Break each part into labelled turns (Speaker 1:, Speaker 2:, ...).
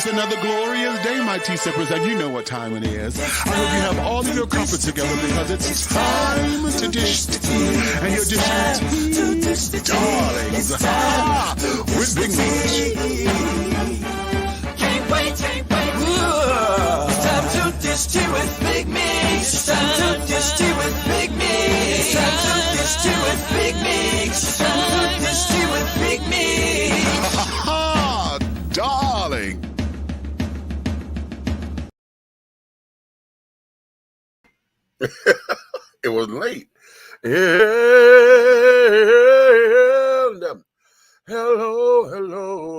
Speaker 1: another glorious day, my tea sippers, and you know what time it is. I hope you have all of your crumpets together because it's time to dish tea. And you're dishing tea, darlings, with Big Meat.
Speaker 2: Can't wait. It's time to dish tea with Big Meat. It's time to dish tea with Big Meat. It's time to dish tea with Big Meat. It's time to dish tea with Big Meat.
Speaker 1: Darling.
Speaker 3: It was late. And, hello. Hello.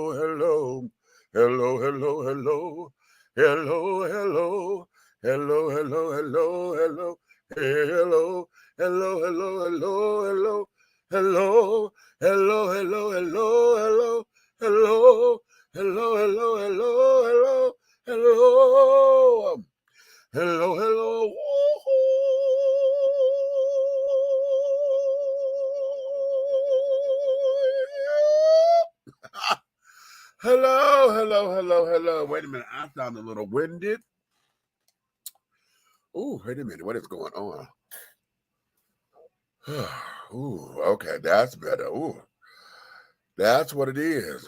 Speaker 3: Wait a minute. I sound a little winded. Ooh, wait a minute. What is going on? Ooh, okay. That's better. Ooh, that's what it is.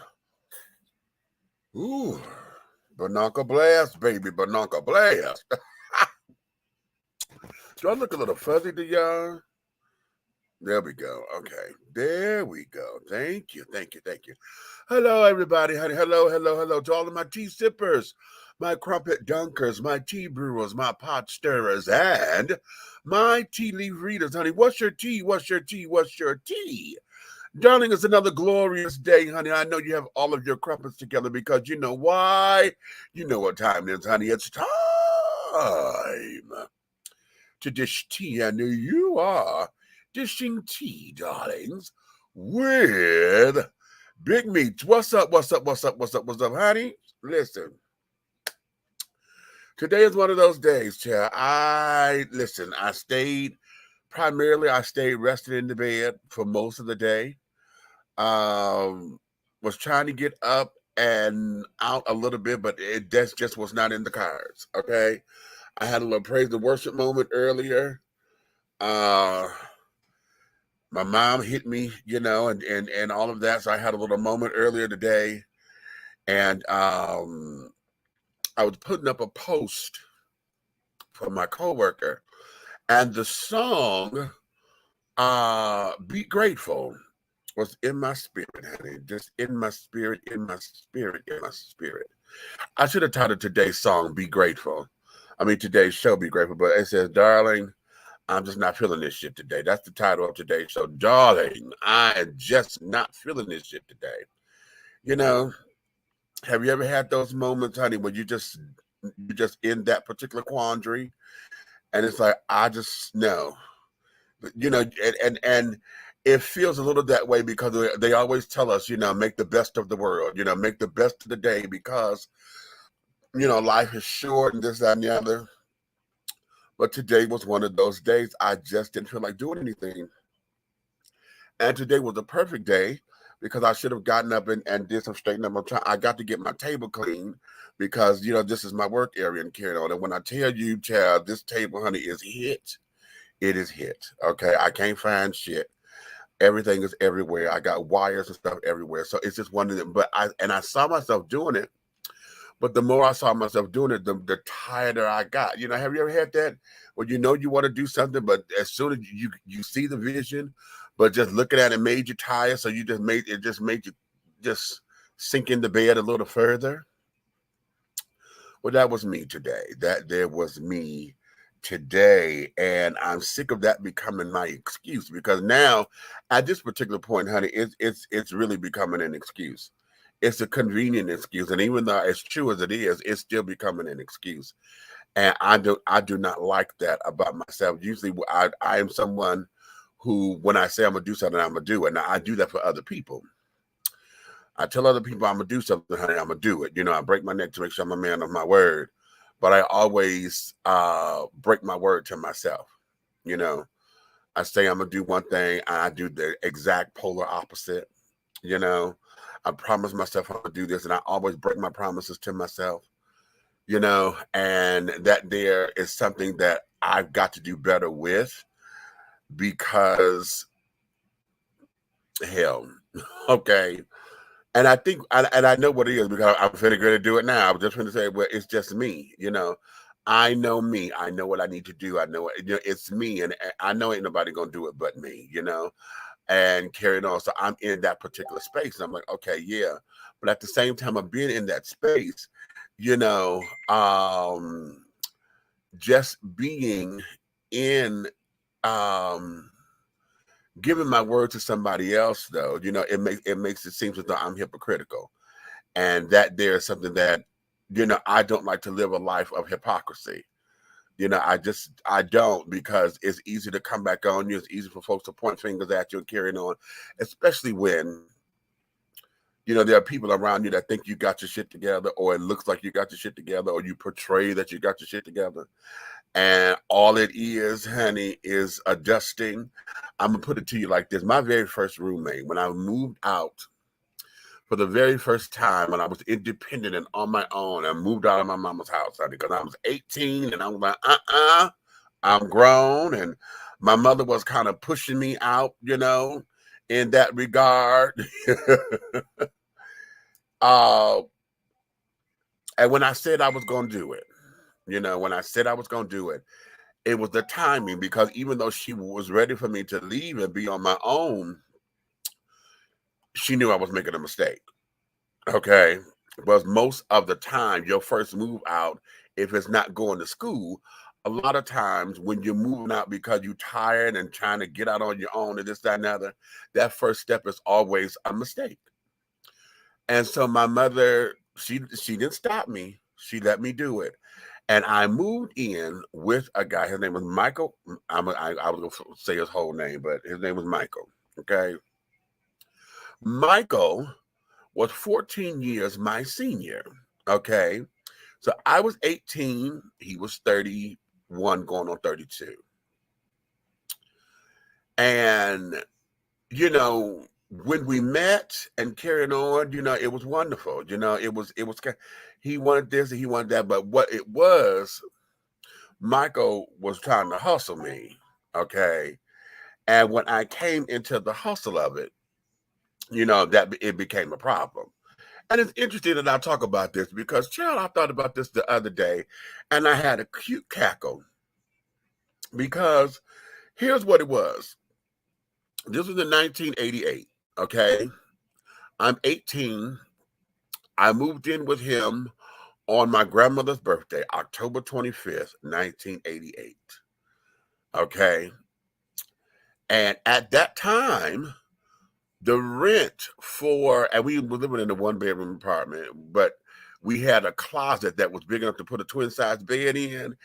Speaker 3: Ooh, Bananka blast, baby. Bananka blast. Do I look a little fuzzy to y'all? There we go. Okay. There we go. Thank you. Hello, everybody. Hello to all of my tea sippers, my crumpet dunkers, my tea brewers, my pot stirrers, and my tea leaf readers, honey. What's your tea? Darling, it's another glorious day, honey. I know you have all of your crumpets together because you know why. You know what time it is, honey. It's time to dish tea, and you are dishing tea, darlings, with Big Meats. What's up, honey? Listen, today is one of those days, child. I stayed rested in the bed for most of the day. Was trying to get up and out a little bit, but that just was not in the cards, okay? I had a little praise and worship moment earlier. My mom hit me, and all of that. So I had a little moment earlier today, and I was putting up a post for my coworker, and the song "Be Grateful" was in my spirit, honey. Just in my spirit. I should have titled today's song "Be Grateful." Today's show "Be Grateful," but it says, "Darling, I'm just not feeling this shit today." That's the title of today's show. Darling, I am just not feeling this shit today. Have you ever had those moments, honey, when you're just in that particular quandary, and it's like, I just know, and it feels a little that way because they always tell us, make the best of the world, make the best of the day because, life is short and this, that, and the other. But today was one of those days I just didn't feel like doing anything. And today was a perfect day because I should have gotten up and did some straightening up. I got to get my table clean because, this is my work area and carrying on. And when I tell you, child, this table, honey, is hit. It is hit, okay? I can't find shit. Everything is everywhere. I got wires and stuff everywhere. So it's just one of them. But I saw myself doing it. But the more I saw myself doing it, the tireder I got. Have you ever had that? Where you want to do something, but as soon as you see the vision, but just looking at it made you tired, so you just made you just sink into bed a little further. Well, that was me today. There was me today, and I'm sick of that becoming my excuse because now, at this particular point, honey, it's really becoming an excuse. It's a convenient excuse, and even though as true as it is, it's still becoming an excuse. And I do not like that about myself. Usually, I am someone who, when I say I'm gonna do something, I'm gonna do it. Now I do that for other people. I tell other people I'm gonna do something, honey, I'm gonna do it. I break my neck to make sure I'm a man of my word, but I always break my word to myself. I say I'm gonna do one thing, I do the exact polar opposite. I promised myself I'm gonna do this, and I always break my promises to myself, you know, and that there is something that I've got to do better with because hell, okay. And I think, and I know what it is because I'm finna go to do it now. I was just going to say, well, it's just me, you know. I know me. I know what I need to do. I know, you know, it's me, and I know ain't nobody gonna do it but me, you know. And carrying on, so I'm in that particular space, and I'm like, okay, yeah. But at the same time, of being in that space, you know, just being in, um, giving my word to somebody else, though, you know, it makes it seem as though I'm hypocritical, and that there's something that, you know, I don't like to live a life of hypocrisy. You know, I don't, because it's easy to come back on you. It's easy for folks to point fingers at you and carrying on, especially when, you know, there are people around you that think you got your shit together, or it looks like you got your shit together, or you portray that you got your shit together. And all it is, honey, is adjusting. I'm gonna put it to you like this. My very first roommate, when I moved out for the very first time, when I was independent and on my own, I moved out of my mama's house, honey, because I was 18 and I was like, I'm grown. And my mother was kind of pushing me out, you know, in that regard. And when I said I was going to do it, you know, when I said I was going to do it, it was the timing, because even though she was ready for me to leave and be on my own, she knew I was making a mistake. Okay. But most of the time, your first move out, if it's not going to school, a lot of times when you're moving out because you're tired and trying to get out on your own and this, that, and the other, that first step is always a mistake. And so my mother, she didn't stop me. She let me do it. And I moved in with a guy. His name was Michael. I was going to say his whole name, but his name was Michael. Okay. Michael was 14 years my senior. Okay. So I was 18. He was 31 going on 32. And, you know, when we met and carried on, you know, it was wonderful. You know, he wanted this and he wanted that. But what it was, Michael was trying to hustle me. Okay. And when I came into the hustle of it, you know, that it became a problem. And it's interesting that I talk about this because, child, I thought about this the other day and I had a cute cackle, because here's what it was. This was in 1988. Okay. I'm 18. I moved in with him on my grandmother's birthday, October 25th, 1988. Okay. And at that time, the rent and we were living in a 1-bedroom apartment, but we had a closet that was big enough to put a twin size bed in,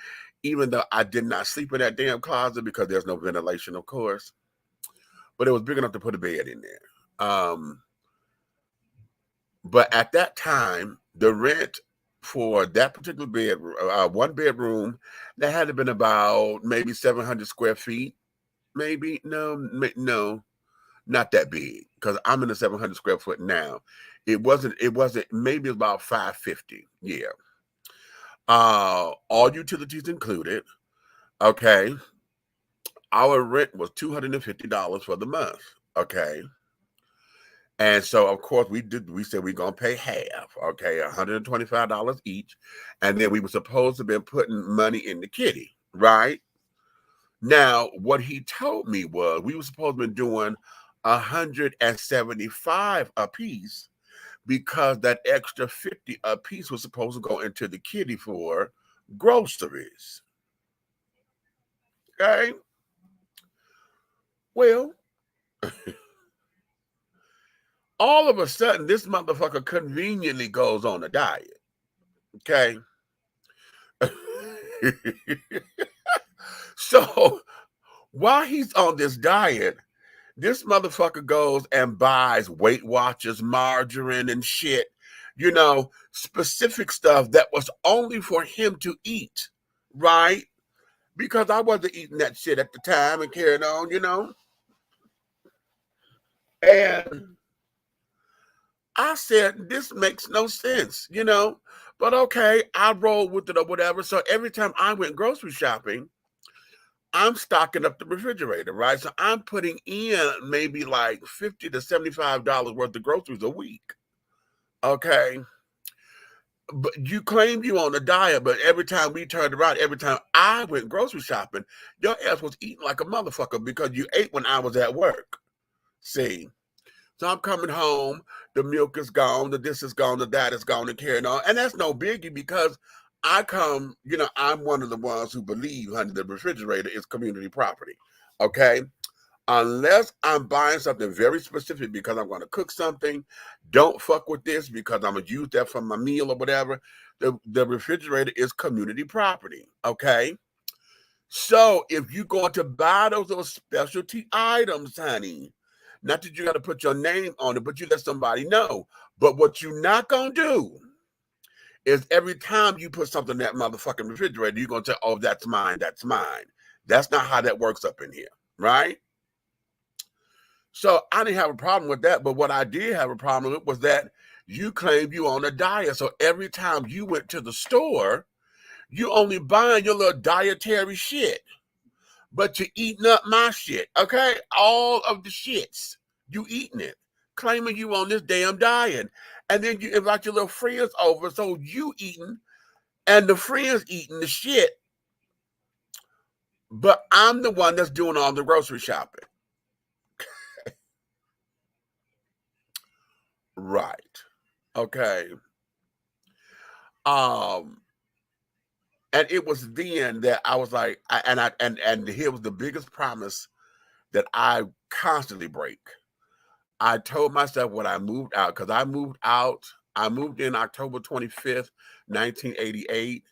Speaker 3: even though I did not sleep in that damn closet because there's no ventilation, of course, but it was big enough to put a bed in there. But at that time, the rent for that particular bedroom, 1-bedroom, that had to been about maybe 700 square feet. Maybe, no, not that big, because I'm in the 700 square foot now. It wasn't, maybe about 550. Yeah. All utilities included. Okay. Our rent was $250 for the month. Okay. And so, of course, we said we're going to pay half. Okay. $125 each. And then we were supposed to be putting money in the kitty. Right. Now, what he told me was we were supposed to be doing 175 a piece, because that extra 50 a piece was supposed to go into the kitty for groceries. Okay. Well, all of a sudden, this motherfucker conveniently goes on a diet. Okay. So while he's on this diet, this motherfucker goes and buys Weight Watchers, margarine and shit, you know, specific stuff that was only for him to eat, right? Because I wasn't eating that shit at the time and carrying on, you know. And I said, this makes no sense, you know, but okay, I rolled with it or whatever. So every time I went grocery shopping, I'm stocking up the refrigerator, right? So I'm putting in maybe like $50 to $75 worth of groceries a week. Okay. But you claim you on a diet, but every time we turned around, every time I went grocery shopping, your ass was eating like a motherfucker because you ate when I was at work. See? So I'm coming home, the milk is gone, the this is gone, the that is gone, and carrying on. And that's no biggie because I come, you know, I'm one of the ones who believe, honey, the refrigerator is community property. Okay? Unless I'm buying something very specific because I'm going to cook something, don't fuck with this because I'm going to use that for my meal or whatever. The refrigerator is community property. Okay? So if you're going to buy those specialty items, honey, not that you got to put your name on it, but you let somebody know. But what you're not going to do is every time you put something in that motherfucking refrigerator, you're going to say, oh, that's mine, that's mine. That's not how that works up in here, right? So I didn't have a problem with that. But what I did have a problem with was that you claimed you on a diet. So every time you went to the store, you only buying your little dietary shit. But you're eating up my shit, okay? All of the shits. You eating it, claiming you on this damn diet. And then you invite your little friends over, so you eating and the friends eating the shit. But I'm the one that's doing all the grocery shopping. Right. Okay. And it was then that I was like, and here was the biggest promise that I constantly break. I told myself when I moved out, because I moved in October 25th, 1988.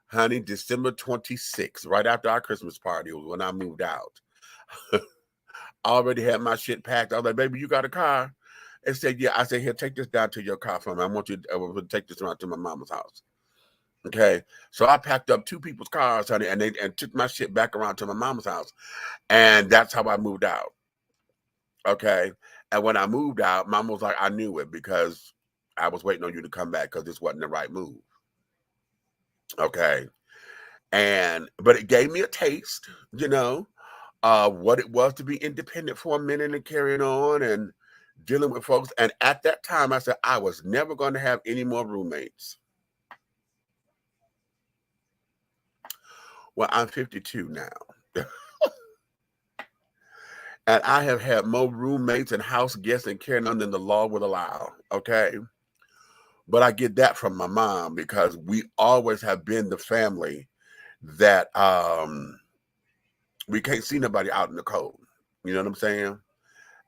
Speaker 3: Honey, December 26th, right after our Christmas party was when I moved out. I already had my shit packed. I was like, baby, you got a car? And said, yeah. I said, here, take this down to your car for me. I want you to take this around to my mama's house. Okay. So I packed up two people's cars, honey, and took my shit back around to my mama's house. And that's how I moved out. Okay. And when I moved out, mama was like, I knew it because I was waiting on you to come back because this wasn't the right move. Okay. But it gave me a taste, you know, what it was to be independent for a minute and carrying on and dealing with folks. And at that time, I said, I was never going to have any more roommates. Well, I'm 52 now. And I have had more roommates and house guests and carrying on than the law would allow. Okay. But I get that from my mom because we always have been the family that we can't see nobody out in the cold. You know what I'm saying?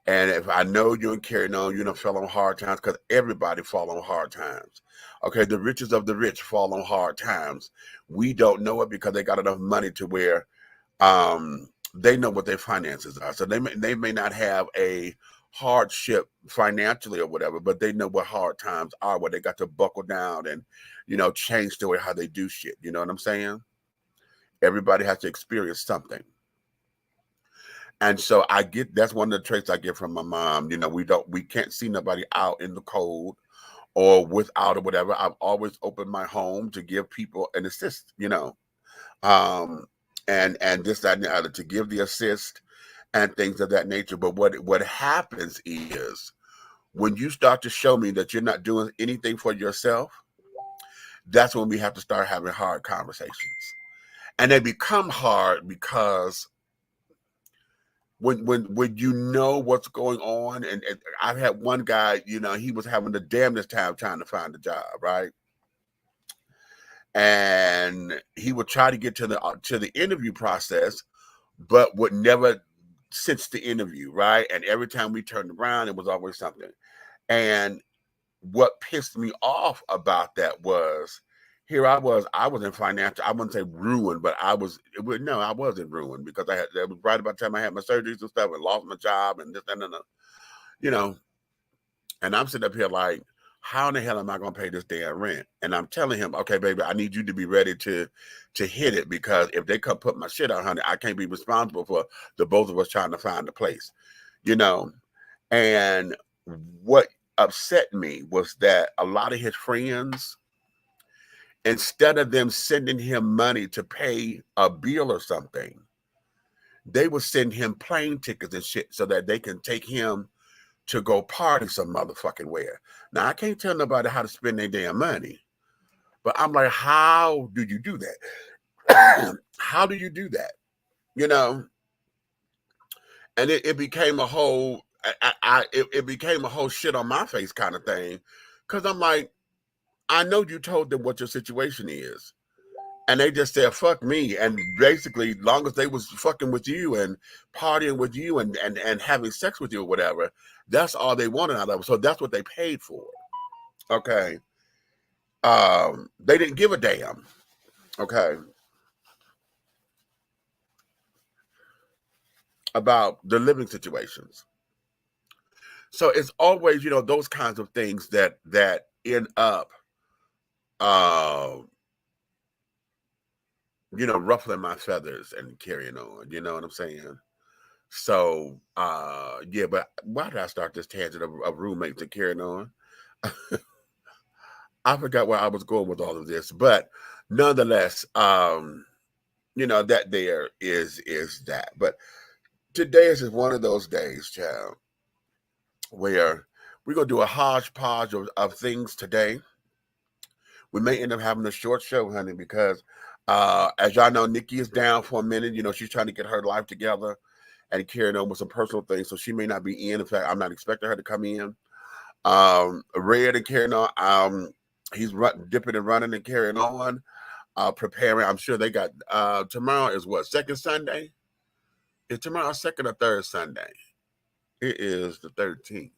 Speaker 3: And if I know you ain't carrying on, you don't fall on hard times because everybody fall on hard times. Okay, the richest of the rich fall on hard times. We don't know it because they got enough money to where they know what their finances are. So they may not have a hardship financially or whatever, but they know what hard times are, where they got to buckle down and, you know, change the way how they do shit. You know what I'm saying? Everybody has to experience something. And so that's one of the traits I get from my mom. You know, we can't see nobody out in the cold or without or whatever. I've always opened my home to give people an assist, you know. And this, that, and the other, to give the assist and things of that nature. But what happens is when you start to show me that you're not doing anything for yourself, that's when we have to start having hard conversations. And they become hard because when you know what's going on, and I've had one guy, you know, he was having the damnedest time trying to find a job, right? And he would try to get to the interview process, but would never sit the interview, right? And every time we turned around, it was always something. And what pissed me off about that was, here I was in financial, I wouldn't say ruined, but I wasn't ruined because that was right about the time I had my surgeries and stuff and lost my job and this and that, you know. And I'm sitting up here like, how in the hell am I going to pay this damn rent? And I'm telling him, okay, baby, I need you to be ready to hit it, because if they come put my shit out, honey, I can't be responsible for the both of us trying to find a place, you know. And what upset me was that a lot of his friends, instead of them sending him money to pay a bill or something, they would send him plane tickets and shit so that they can take him to go party some motherfucking where. Now, I can't tell nobody how to spend their damn money, but I'm like, how do you do that? How do you do that? You know? And it became a whole, it became a whole shit on my face kind of thing. Cause I'm like, I know you told them what your situation is. And they just said, fuck me. And basically, long as they was fucking with you and partying with you and having sex with you or whatever, that's all they wanted out of it. So that's what they paid for. Okay. They didn't give a damn. Okay. About the living situations. So it's always, you know, those kinds of things that end up, you know, ruffling my feathers and carrying on. You know what I'm saying? So, yeah, but why did I start this tangent of roommates and carrying on? I forgot where I was going with all of this, but nonetheless, you know, that there is that. But today is just one of those days, child, where we're going to do a hodgepodge of things today. We may end up having a short show, honey, because as y'all know, Nikki is down for a minute. You know, she's trying to get her life together and carrying on with some personal things, so she may not be in. In fact, I'm not expecting her to come in. Red and carrying on. He's dipping and running and carrying on, preparing. I'm sure they got tomorrow is what, second Sunday? Is tomorrow second or third Sunday? It is the 13th.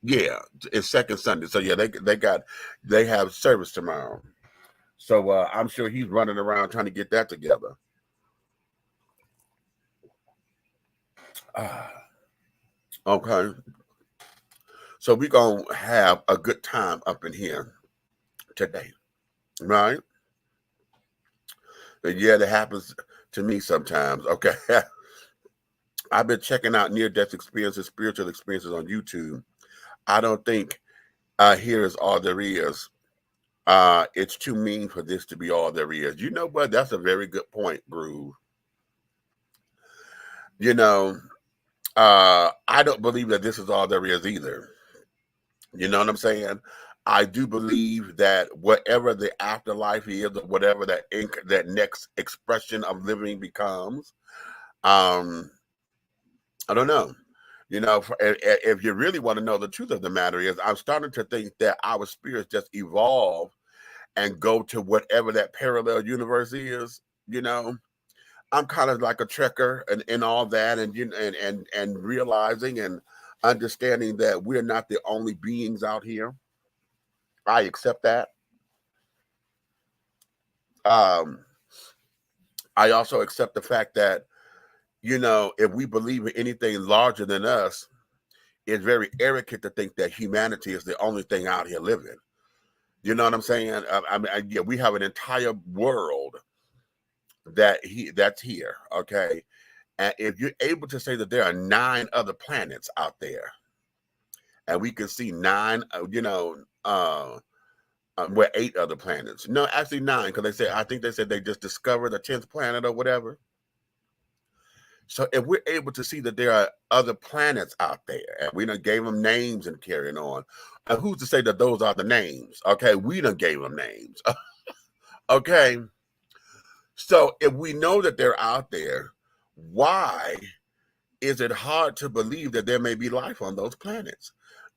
Speaker 3: Yeah, it's second Sunday. So yeah, they have service tomorrow. So I'm sure he's running around trying to get that together. Okay. So we're going to have a good time up in here today, right? And yeah, that happens to me sometimes, okay? I've been checking out near-death experiences, spiritual experiences on YouTube. I don't think here is all there is. It's too mean for this to be all there is. You know what? That's a very good point, Groove. You know, I don't believe that this is all there is either. You know what I'm saying? I do believe that whatever the afterlife is, or whatever that next expression of living becomes, I don't know. You know, if you really want to know the truth of the matter is, I'm starting to think that our spirits just evolve and go to whatever that parallel universe is. You know, I'm kind of like a trekker and all that, and realizing and understanding that we're not the only beings out here. I accept that. I also accept the fact that, you know, if we believe in anything larger than us, it's very arrogant to think that humanity is the only thing out here living. You know what I'm saying? Yeah, we have an entire world that's here, okay? And if you're able to say that there are 9 other planets out there, and we can see 9, well, 8 other planets. No, actually 9, because I think they said they just discovered a 10th planet or whatever. So if we're able to see that there are other planets out there, and we done gave them names and carrying on, and who's to say that those are the names? Okay, we done gave them names. Okay, so if we know that they're out there, why is it hard to believe that there may be life on those planets?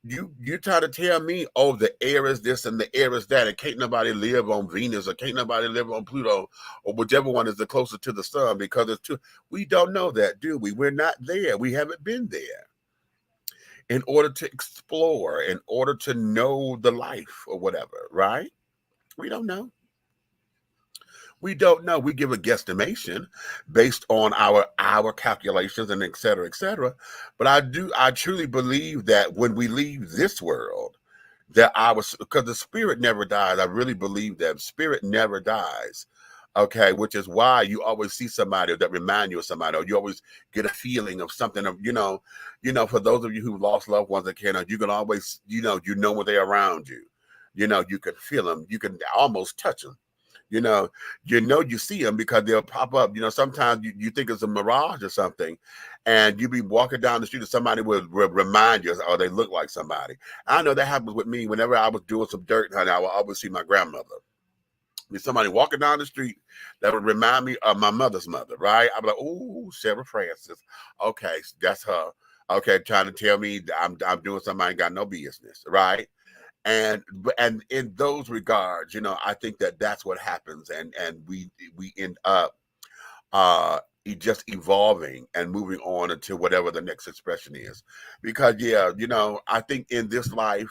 Speaker 3: You try to tell me, oh, the air is this and the air is that, and can't nobody live on Venus, or can't nobody live on Pluto, or whichever one is the closer to the sun, because it's too. We don't know that, do we? We're not there. We haven't been there. In order to explore, in order to know the life or whatever, right? We don't know. We don't know. We give a guesstimation based on our calculations and et cetera, et cetera. But I truly believe that when we leave this world, that because the spirit never dies. I really believe that spirit never dies. Okay, which is why you always see somebody that remind you of somebody, or you always get a feeling of something of, for those of you who lost loved ones that cannot, you can always, when they're around you, you can feel them, you can almost touch them. You know, you see them because they'll pop up. Sometimes you think it's a mirage or something, and you be walking down the street and somebody will remind you, or they look like somebody. I know that happens with me. Whenever I was doing some dirt, honey, I would always see my grandmother. Somebody walking down the street that would remind me of my mother's mother, right? I'm like, oh, Sarah Francis. Okay, that's her. Okay, trying to tell me I'm doing something I ain't got no business, right? And in those regards, I think that's what happens, and we end up just evolving and moving on into whatever the next expression is, because I think in this life,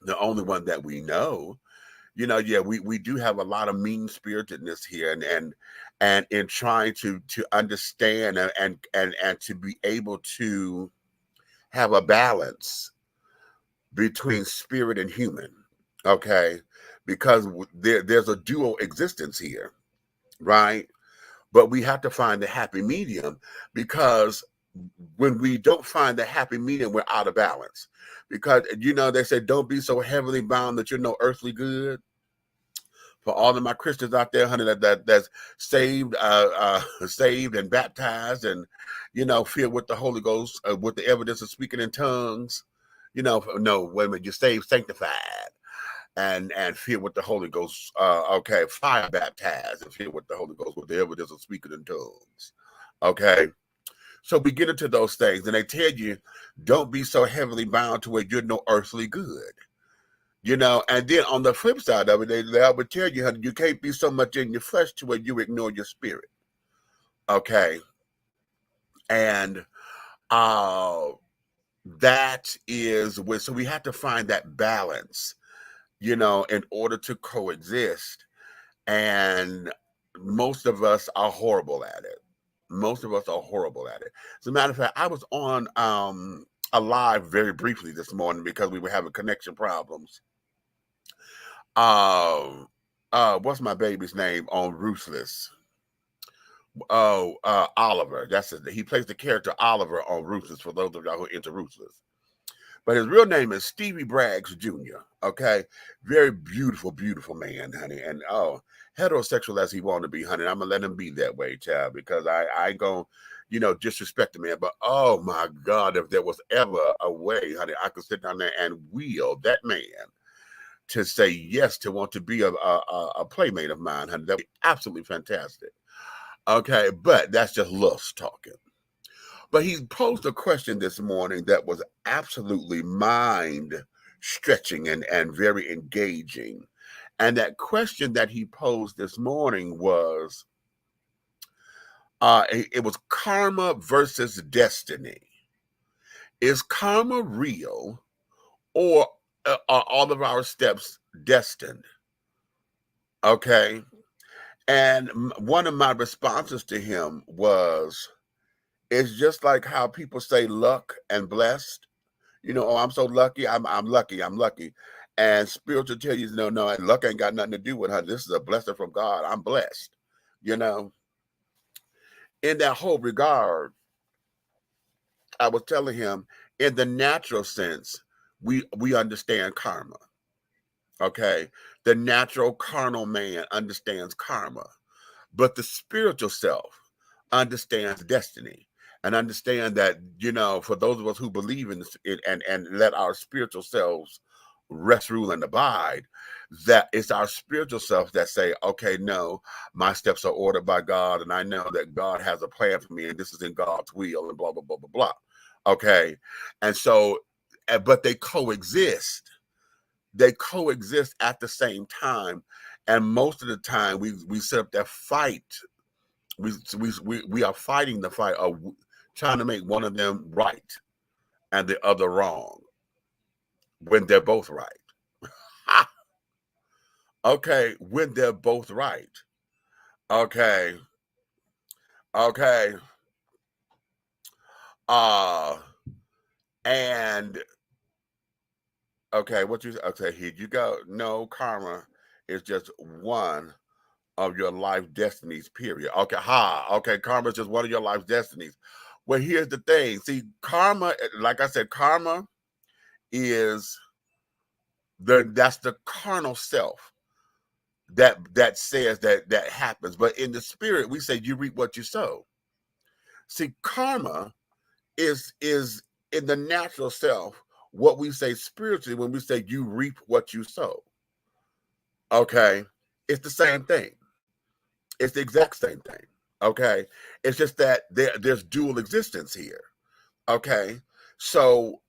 Speaker 3: the only one that we know, we do have a lot of mean spiritedness here, and in trying to understand and to be able to have a balance between spirit and human, okay? Because there's a dual existence here, right? But we have to find the happy medium, because when we don't find the happy medium, we're out of balance. Because, they say, don't be so heavily bound that you're no earthly good. For all of my Christians out there, honey, that's saved, saved and baptized, and filled with the Holy Ghost, with the evidence of speaking in tongues. No, wait a minute, you're saved, sanctified, and filled with the Holy Ghost. Okay, fire baptized and filled with the Holy Ghost, with the evidence of speaking in tongues. Okay, so we get into those things, and they tell you, don't be so heavily bound to where you're no earthly good. And then on the flip side of it, they would tell you, honey, you can't be so much in your flesh to where you ignore your spirit. Okay. And that is where, so we have to find that balance, in order to coexist. And most of us are horrible at it. Most of us are horrible at it. As a matter of fact, I was on a live very briefly this morning because we were having connection problems. What's my baby's name on Ruthless? Oliver. That's it. He plays the character Oliver on Ruthless, for those of y'all who are into Ruthless. But his real name is Stevie Braggs Jr. Okay, very beautiful, beautiful man, honey, and heterosexual as he want to be, honey. I'm gonna let him be that way, child, because I ain't gonna, disrespect the man. But oh my God, if there was ever a way, honey, I could sit down there and wheel that man to say yes, to want to be a playmate of mine, honey. That'd be absolutely fantastic. Okay, but that's just lust talking. But he posed a question this morning that was absolutely mind stretching and very engaging. And that question that he posed this morning was, it was karma versus destiny. Is karma real, or are all of our steps destined? Okay. And one of my responses to him was, it's just like how people say luck and blessed. Oh, I'm so lucky. I'm lucky. I'm lucky. And spiritual tell you, no, and luck ain't got nothing to do with her. This is a blessing from God. I'm blessed. In that whole regard, I was telling him, in the natural sense, we understand karma. Okay. The natural carnal man understands karma. But the spiritual self understands destiny, and understand that, for those of us who believe in it, and let our spiritual selves rest, rule, and abide, that it's our spiritual self that say, okay, no, my steps are ordered by God, and I know that God has a plan for me, and this is in God's will, and blah, blah, blah, blah, blah. Okay. And so, but they coexist. They coexist at the same time. And most of the time we set up that fight. We are fighting the fight of trying to make one of them right and the other wrong, when they're both right. Okay, when they're both right. Okay. Okay. And okay, here you go. No, karma is just one of your life destinies, period. Okay, okay, karma is just one of your life destinies. Well, here's the thing. See, karma, like I said, karma is that's the carnal self that says that happens. But in the spirit, we say you reap what you sow. See, karma is in the natural self what we say spiritually when we say you reap what you sow. Okay, it's the same thing. It's the exact same thing. Okay, it's just that there's dual existence here. Okay, so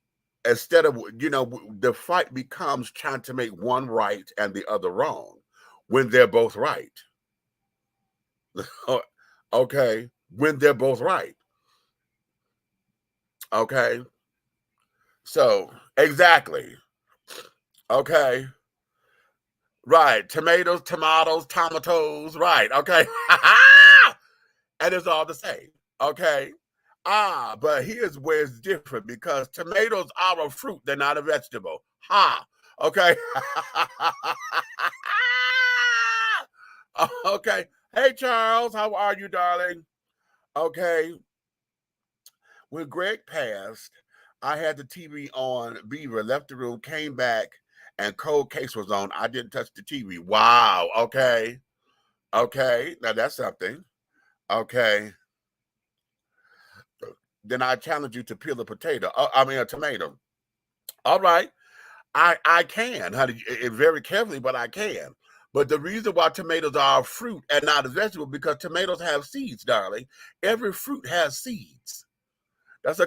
Speaker 3: instead of, the fight becomes trying to make one right and the other wrong when they're both right. Okay, when they're both right. Okay, so exactly. Okay, right. Tomatoes, right. Okay. And it's all the same. Okay. But here's where it's different, because tomatoes are a fruit, they're not a vegetable. Okay. Okay. Hey, Charles, how are you, darling? Okay. When Greg passed, I had the TV on Beaver, left the room, came back, and Cold Case was on. I didn't touch the TV. Wow. Okay. Okay. Now that's something. Okay. Then I challenge you to peel a potato. A tomato. All right. I can, honey, very carefully, but I can. But the reason why tomatoes are a fruit and not a vegetable, because tomatoes have seeds, darling. Every fruit has seeds. That's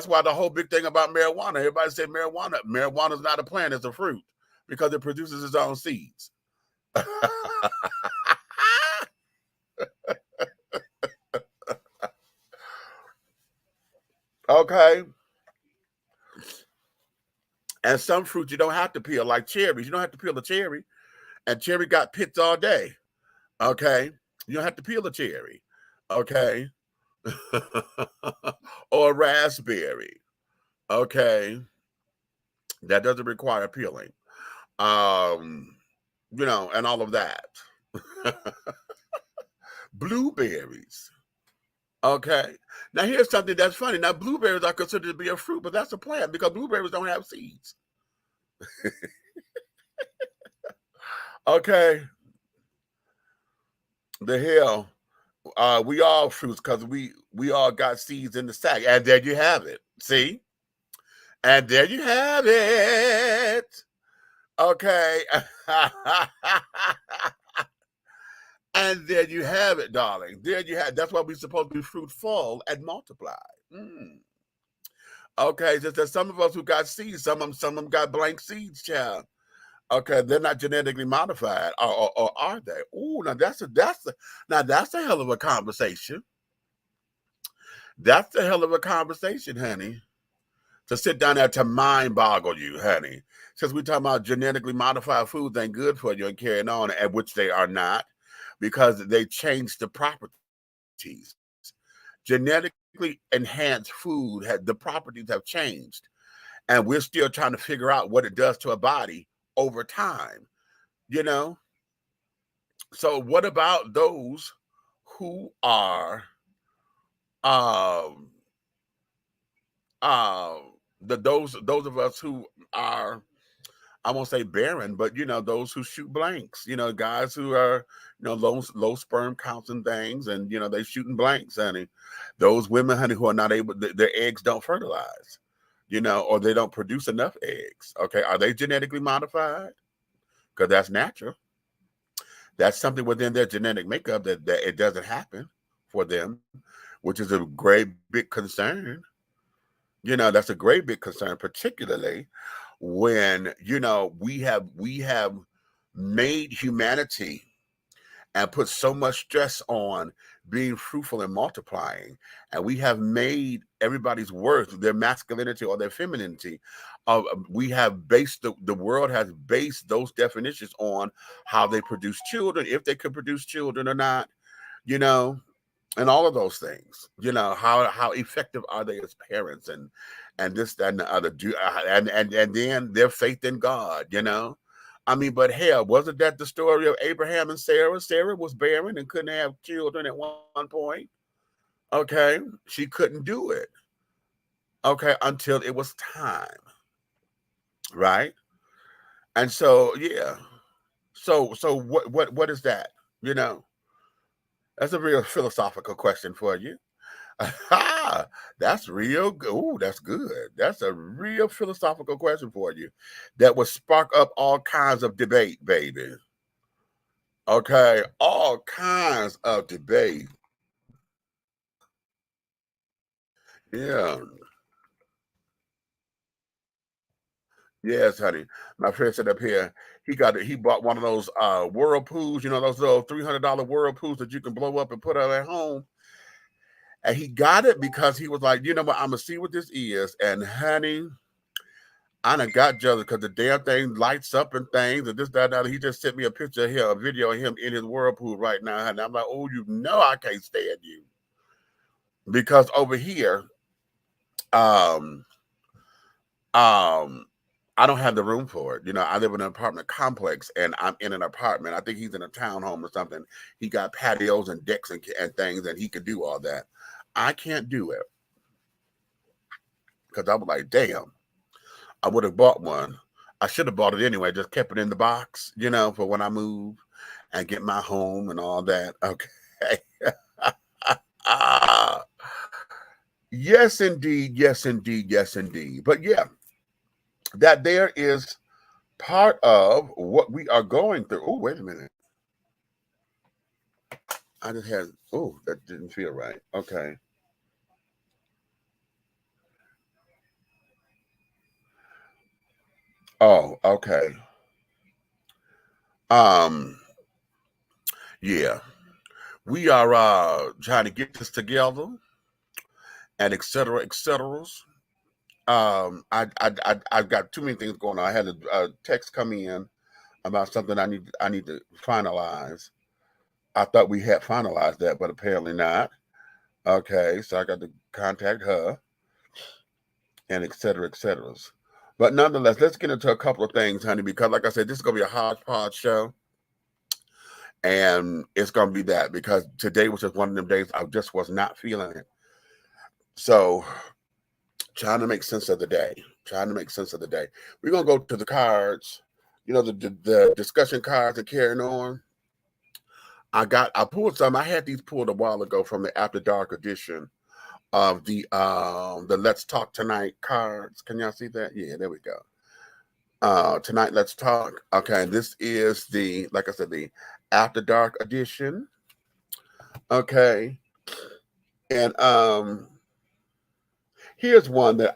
Speaker 3: why the whole big thing about marijuana. Everybody say marijuana is not a plant; it's a fruit, because it produces its own seeds. Okay. And some fruits you don't have to peel, like cherries. You don't have to peel a cherry, and cherry got pits all day. Okay, you don't have to peel a cherry. Okay, or a raspberry. Okay, that doesn't require peeling. And all of that. Blueberries. Okay. Now here's something that's funny. Now blueberries are considered to be a fruit, but that's a plant, because blueberries don't have seeds. Okay. The hell. We all fruits, because we all got seeds in the sack. And there you have it. See? And there you have it. Okay. And there you have it, darling. There you have. That's why we're supposed to be fruitful and multiply. Okay, just that some of us who got seeds, some of them got blank seeds, child. Okay, they're not genetically modified, or are they? Ooh, now that's a hell of a conversation. That's a hell of a conversation, honey. To sit down there to mind boggle you, honey. Since we're talking about genetically modified foods ain't good for you and carrying on, at which they are not, because they change the properties. Genetically enhanced food, the properties have changed, and we're still trying to figure out what it does to a body over time, So what about those who are those of us who are, I won't say barren, but those who shoot blanks, guys who are, low sperm counts and things, and they shooting blanks, honey. Those women, honey, who are not able, their eggs don't fertilize, or they don't produce enough eggs. Okay, are they genetically modified? Because that's natural. That's something within their genetic makeup that it doesn't happen for them, which is a great big concern. That's a great big concern, particularly when we have made humanity and put so much stress on being fruitful and multiplying, and we have made everybody's worth, their masculinity or their femininity, we have based the world has based those definitions on how they produce children, if they could produce children or not, and all of those things. How effective are they as parents, and this, that, and the other, and then their faith in God, I mean, but hell, wasn't that the story of Abraham and Sarah? Sarah was barren and couldn't have children at one point. Okay, she couldn't do it. Okay, until it was time, right? And so, yeah. So what is that? You know, that's a real philosophical question for you. That's real good. Ooh, that's good. That's a real philosophical question for you that would spark up all kinds of debate, baby. Okay, all kinds of debate. Yeah. Yes, honey. My friend said up here, he bought one of those whirlpools, you know, those little $300 whirlpools that you can blow up and put out at home. And he got it because he was like, you know what, I'm gonna see what this is. And honey, I done got jealous because the damn thing lights up and things and this, that, that. He just sent me a picture of him, a video of him in his whirlpool right now. And I'm like, oh, you know I can't stand you. Because over here, um, um, I don't have the room for it. You know, I live in an apartment complex and I'm in an apartment. I think he's in a townhome or something. He got patios and decks and things and he could do all that. I can't do it. Because I was like, damn, I would have bought one. I should have bought it anyway, just kept it in the box, you know, for when I move and get my home and all that. Okay. Yes, indeed. Yes, indeed. Yes, indeed. But yeah, that there is part of what we are going through. Oh, wait a minute. I just had, oh, that didn't feel right. Okay. Oh, okay. Um, yeah. We are trying to get this together and et cetera, et cetera. I've got too many things going on. I had a text come in about something I need to finalize. I thought we had finalized that, but apparently not. Okay, so I got to contact her and et cetera, et cetera. But nonetheless, let's get into a couple of things, honey, because like I said, this is gonna be a hodgepodge show. And it's gonna be that because today was just one of them days I just was not feeling it. So trying to make sense of the day. Trying to make sense of the day. We're gonna go to the cards, you know, the discussion cards and carrying on. I pulled some. I had these pulled a while ago from the After Dark edition of the Let's Talk Tonight cards. Can y'all see that? Yeah, there we go. Tonight Let's Talk. Okay, this is the, like I said, the After Dark edition. Okay. And here's one that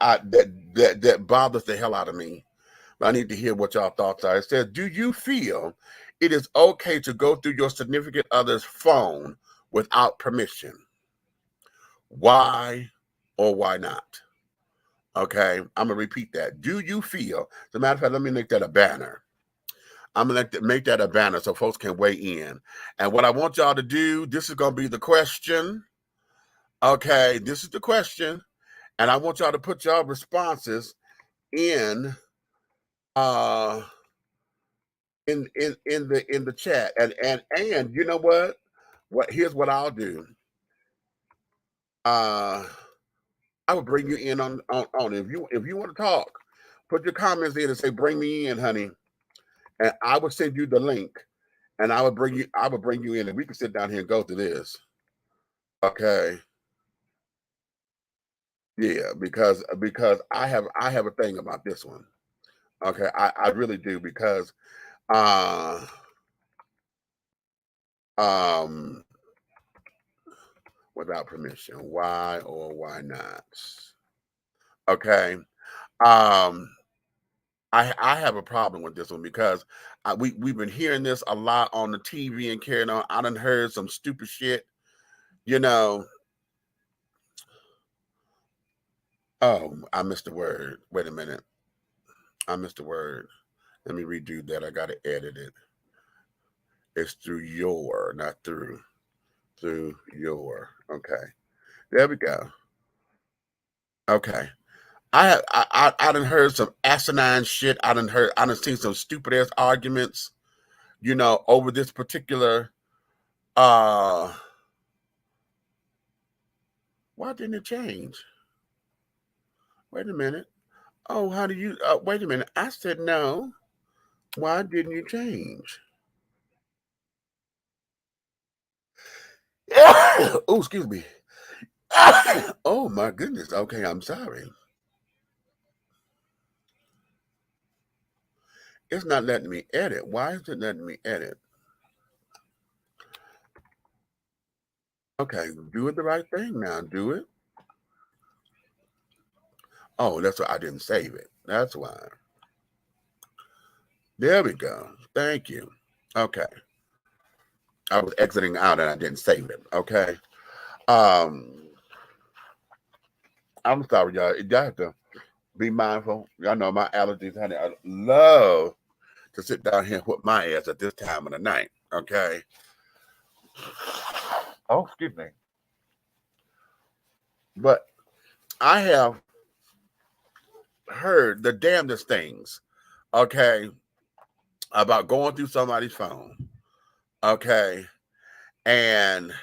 Speaker 3: bothers the hell out of me. I need to hear what y'all thoughts are. It says, do you feel it is okay to go through your significant other's phone without permission? Why or why not? Okay, I'm going to repeat that. Do you feel, as a matter of fact, let me make that a banner. I'm going to make that a banner so folks can weigh in. And what I want y'all to do, this is going to be the question. Okay, this is the question. And I want y'all to put y'all responses in in the chat. And you know what? Here's what I'll do. I will bring you in on if you want to talk, put your comments in and say, bring me in, honey. And I will send you the link and I will bring you in and we can sit down here and go through this. Okay. Yeah, because I have a thing about this one. Okay, I really do because uh um without permission. Why or why not? Okay. Um I have a problem with this one because we've been hearing this a lot on the TV and carrying on. I done heard some stupid shit, you know. Oh, I missed the word. Wait a minute. I missed the word. Let me redo that. I gotta edit it. It's through your, not through. Through your. Okay. There we go. Okay. I done heard some asinine shit. I done seen some stupid ass arguments, over this particular why didn't it change? Wait a minute. Oh, how do you wait a minute. I said no. Why didn't you change? Oh, excuse me. Oh my goodness. Okay, I'm sorry. It's not letting me edit. Why is it letting me edit? Okay, do it the right thing now. Do it. Oh, that's why I didn't save it. That's why. There we go. Thank you. Okay. I was exiting out and I didn't save it. Okay. Um, I'm sorry, y'all. You have to be mindful. Y'all know my allergies, honey. I love to sit down here and whip my ass at this time of the night. Okay. Oh, excuse me. But I have heard the damnedest things, okay, about going through somebody's phone, okay, and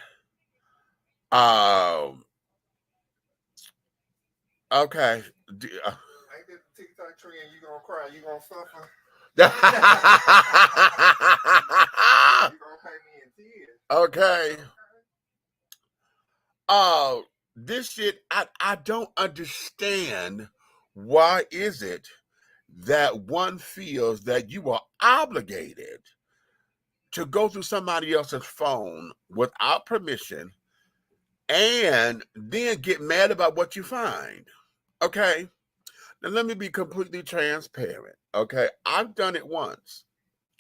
Speaker 3: okay.
Speaker 4: Ain't that the TikTok trend? You gonna cry? You gonna suffer? You gonna pay me in tears?
Speaker 3: Okay. This shit, I don't understand. Why is it that one feels that you are obligated to go through somebody else's phone without permission and then get mad about what you find? Okay. Now let me be completely transparent. Okay. I've done it once.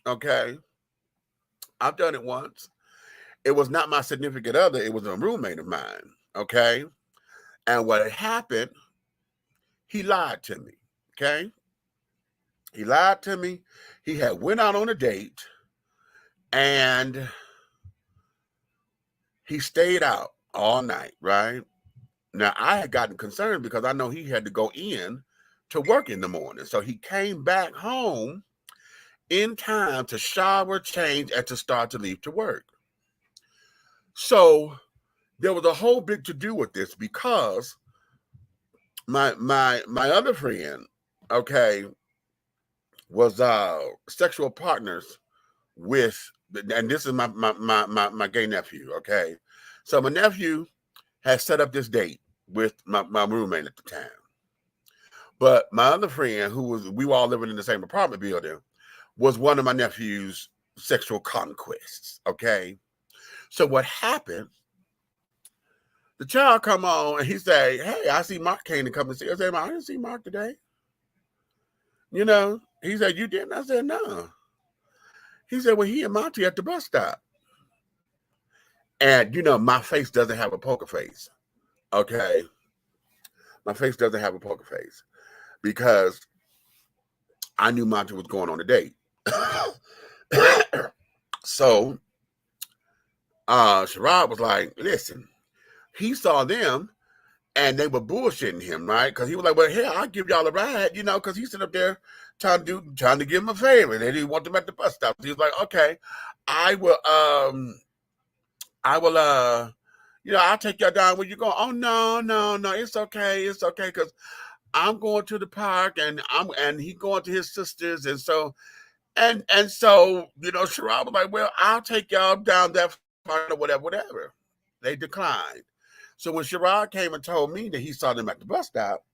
Speaker 3: Okay. I've done it once. It was not my significant other. It was a roommate of mine. Okay. And what happened, he lied to me. Okay. He lied to me. He had went out on a date and he stayed out all night, right? Now, I had gotten concerned because I know he had to go in to work in the morning. So he came back home in time to shower, change, and to start to leave to work. So there was a whole big to-do with this because my other friend, okay, was sexual partners with, and this is my gay nephew, okay? So my nephew had set up this date with my roommate at the time. But my other friend, we were all living in the same apartment building, was one of my nephew's sexual conquests, okay? So what happened, the child come on and he say, hey, I see Mark came to come and see us. I said, I didn't see Mark today. He said, you didn't? I said, no. He said, well, he and Monty at the bus stop. And, my face doesn't have a poker face, okay? My face doesn't have a poker face because I knew Monty was going on a date. So, Sherrod was like, listen, he saw them and they were bullshitting him, right? Because he was like, well, here, I'll give y'all a ride, because he's sitting up there trying to give him a favor. And they didn't want them at the bus stop. So he was like, okay, I'll take y'all down where you're going. Oh, no, it's okay, because I'm going to the park and he going to his sisters, and so Sherrod was like, well, I'll take y'all down that part or whatever. They declined. So when Sherrod came and told me that he saw them at the bus stop,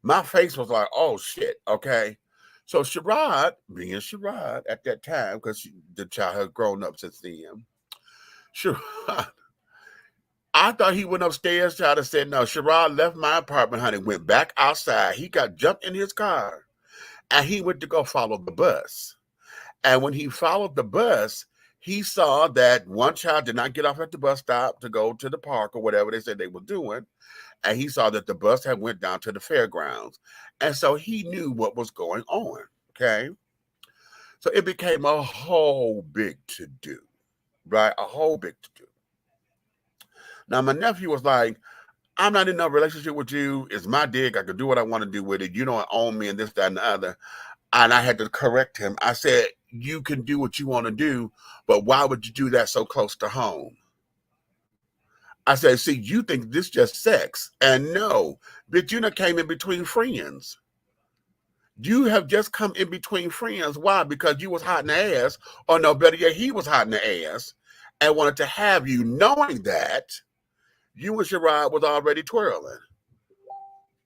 Speaker 3: my face was like, oh shit, okay. So Sherrod, being Sherrod at that time, because the child had grown up since then, Sherrod, I thought he went upstairs, tried to say, no, Sherrod left my apartment, honey, went back outside. He got jumped in his car and he went to go follow the bus. And when he followed the bus, he saw that one child did not get off at the bus stop to go to the park or whatever they said they were doing. And he saw that the bus had went down to the fairgrounds. And so he knew what was going on, okay? So it became a whole big to-do, right? A whole big to-do. Now, my nephew was like, I'm not in no relationship with you. It's my dick. I can do what I want to do with it. You don't own me and this, that, and the other. And I had to correct him. I said, you can do what you want to do, but why would you do that so close to home? I said, see, you think this just sex. And no, bitch, you done came in between friends. You have just come in between friends. Why? Because you was hot in the ass, or no, better yet, he was hot in the ass and wanted to have you, knowing that you and Sherrod was already twirling,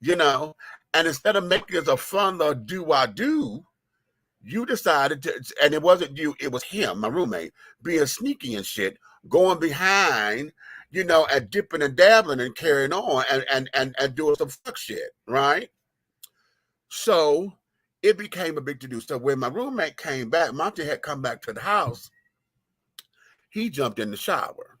Speaker 3: you know? And instead of making it a fun little do, you decided to, and it wasn't you, it was him, my roommate, being sneaky and shit, going behind, you know, and dipping and dabbling and carrying on and doing some fuck shit, right? So it became a big to do. So when my roommate came back, Monty had come back to the house, he jumped in the shower.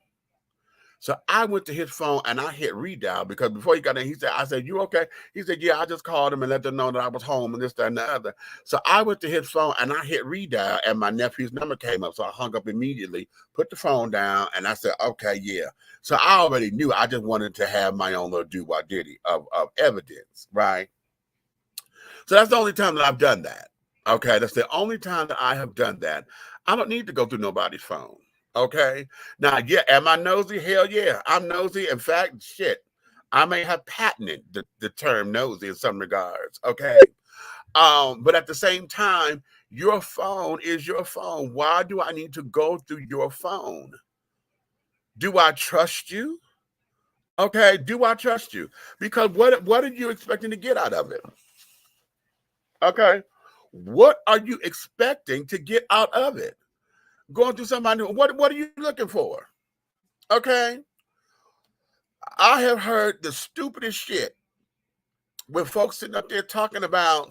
Speaker 3: So I went to his phone and I hit redial because before he got in, I said, you okay? He said, yeah, I just called him and let them know that I was home and this, that, and the other. So I went to his phone and I hit redial and my nephew's number came up. So I hung up immediately, put the phone down, and I said, okay, yeah. So I already knew. I just wanted to have my own little do-wah-diddy of evidence, right? So that's the only time that I've done that. Okay, that's the only time that I have done that. I don't need to go through nobody's phone. Okay. Now, yeah, am I nosy? Hell yeah, I'm nosy. In fact, shit, I may have patented the term nosy in some regards. Okay. But at the same time, your phone is your phone. Why do I need to go through your phone? Do I trust you? Okay. Do I trust you? Because what are you expecting to get out of it? Okay. What are you expecting to get out of it? Going through somebody, what are you looking for? Okay. I have heard the stupidest shit when folks sitting up there talking about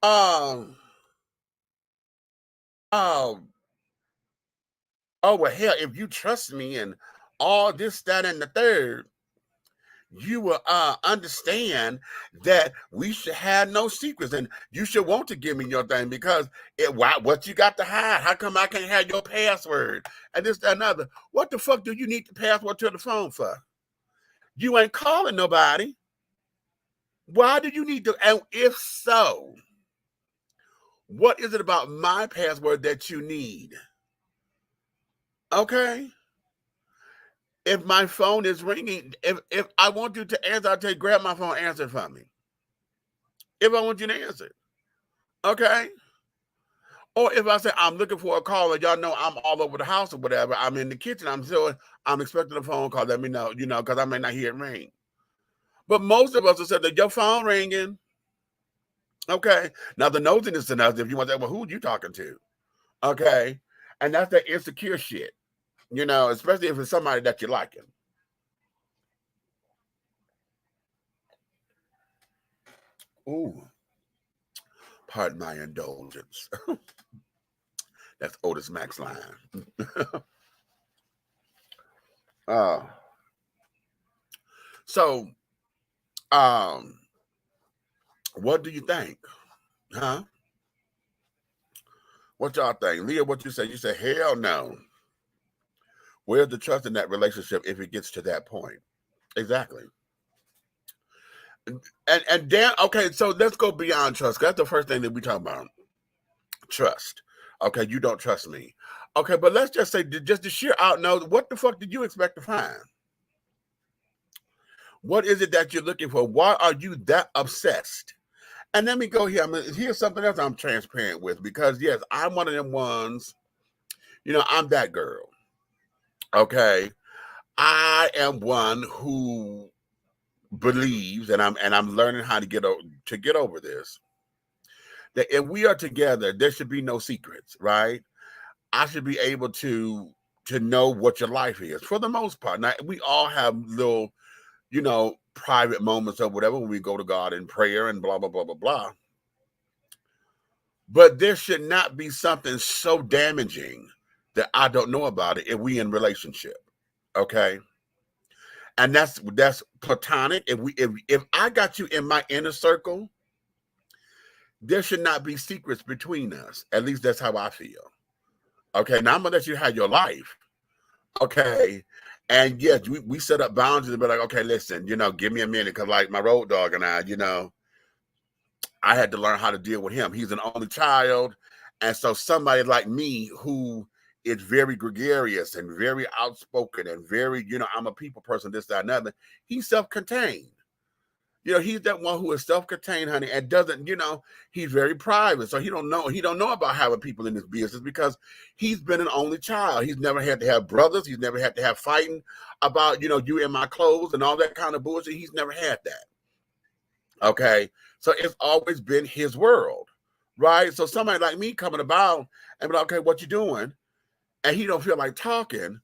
Speaker 3: um oh well, hell, if you trust me and all this, that, and the third, you will understand that we should have no secrets and you should want to give me your thing because what you got to hide? How come I can't have your password? And this, that, and other. What the fuck do you need the password to the phone for? You ain't calling nobody. Why do you need to? And if so, what is it about my password that you need? Okay. If my phone is ringing, if I want you to answer, I'll tell you, grab my phone, answer it for me. If I want you to answer it. Okay. Or if I say I'm looking for a call and y'all know I'm all over the house or whatever, I'm in the kitchen, I'm expecting a phone call, let me know, you know, because I may not hear it ring. But most of us have said that your phone ringing. Okay. Now the nosiness in us, if you want to say, well, who are you talking to? Okay. And that's that insecure shit. You know, especially if it's somebody that you're liking. Ooh, pardon my indulgence. That's Otis Max line. So, what do you think? Huh? What y'all think? Leah, what you say? You say, hell no. Where's the trust in that relationship if it gets to that point? Exactly. And Dan, okay, so let's go beyond trust. That's the first thing that we talk about. Trust. Okay, you don't trust me. Okay, but let's just say, just the sheer out know, what the fuck did you expect to find? What is it that you're looking for? Why are you that obsessed? And let me go here. Here's something else I'm transparent with because, yes, I'm one of them ones, you know, I'm that girl. Okay. I am one who believes, and I'm learning how to get over this, that if we are together, there should be no secrets, right? I should be able to know what your life is for the most part. Now, we all have little, you know, private moments or whatever when we go to God in prayer and blah, blah, blah, blah, blah. But there should not be something so damaging that I don't know about it if we in relationship. Okay. And that's platonic. If I got you in my inner circle, there should not be secrets between us. At least that's how I feel. Okay. Now I'm gonna let you have your life. Okay. And yes, we set up boundaries and be like, okay, listen, give me a minute. Cause like my road dog and I had to learn how to deal with him. He's an only child. And so somebody like me who is very gregarious and very outspoken and very, I'm a people person, this, that, and other. He's self-contained. He's that one who is self-contained, honey, and doesn't, he's very private. So he don't know about having people in his business because he's been an only child. He's never had to have brothers. He's never had to have fighting about, you in my clothes and all that kind of bullshit. He's never had that. Okay. So it's always been his world, right? So somebody like me coming about and be like, okay, what you doing? And he don't feel like talking.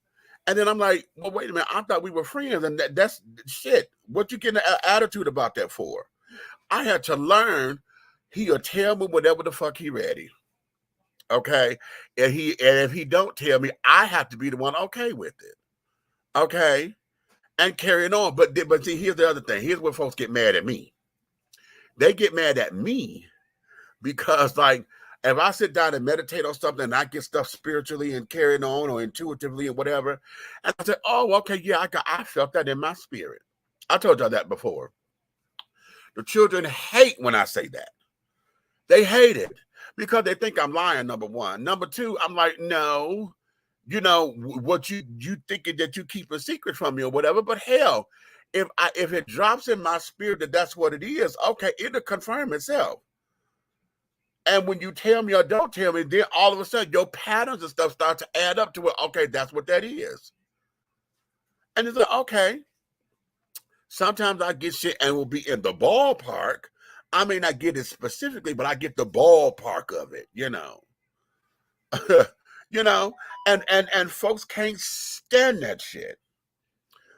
Speaker 3: And then I'm like, well, wait a minute. I thought we were friends. And that's shit. What you getting an attitude about that for? I had to learn he'll tell me whatever the fuck he ready. Okay. And if he don't tell me, I have to be the one okay with it. Okay. And carrying on. But see, here's the other thing. Here's where folks get mad at me. They get mad at me because, like, if I sit down and meditate on something and I get stuff spiritually and carrying on or intuitively and whatever, and I say, oh, okay, yeah, I felt that in my spirit. I told y'all that before. The children hate when I say that. They hate it because they think I'm lying, number one. Number two, I'm like, no, what you thinking that you keep a secret from me or whatever, but hell, if it drops in my spirit that that's what it is, okay, it'll confirm itself. And when you tell me or don't tell me, then all of a sudden your patterns and stuff start to add up to it. Okay, that's what that is. And it's like, okay. Sometimes I get shit and will be in the ballpark. I may not get it specifically, but I get the ballpark of it, and folks can't stand that shit.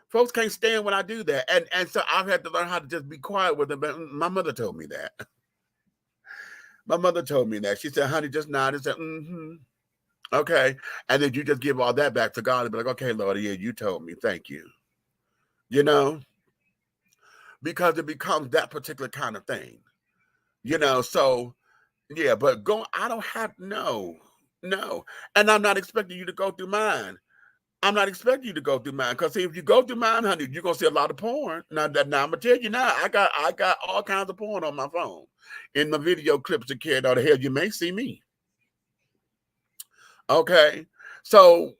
Speaker 3: Folks can't stand when I do that. And so I've had to learn how to just be quiet with them. But my mother told me that. My mother told me that. She said, honey, just nod and said, mm-hmm. Okay. And then you just give all that back to God and be like, okay, Lord, yeah, you told me. Thank you. Because it becomes that particular kind of thing. So yeah, but I don't have no. And I'm not expecting you to go through mine. I'm not expecting you to go through mine because if you go through mine, honey, you're gonna see a lot of porn. Now I'm gonna tell you now, I got all kinds of porn on my phone. In the video clips that carried out of hell, you may see me. Okay, so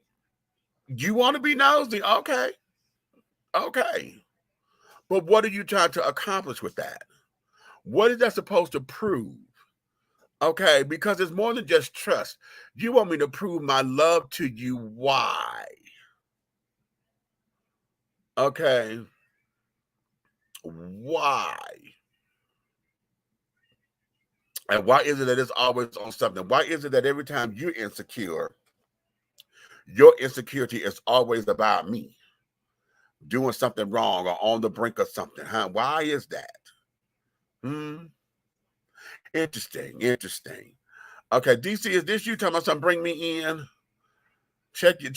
Speaker 3: you want to be nosy? Okay, but what are you trying to accomplish with that? What is that supposed to prove? Okay, because it's more than just trust. You want me to prove my love to you. Why? Okay. Why? And why is it that it's always on something? Why is it that every time you're insecure, your insecurity is always about me doing something wrong or on the brink of something? Huh? Why is that? Interesting. Okay, DC, is this you talking about something? Bring me in. Check your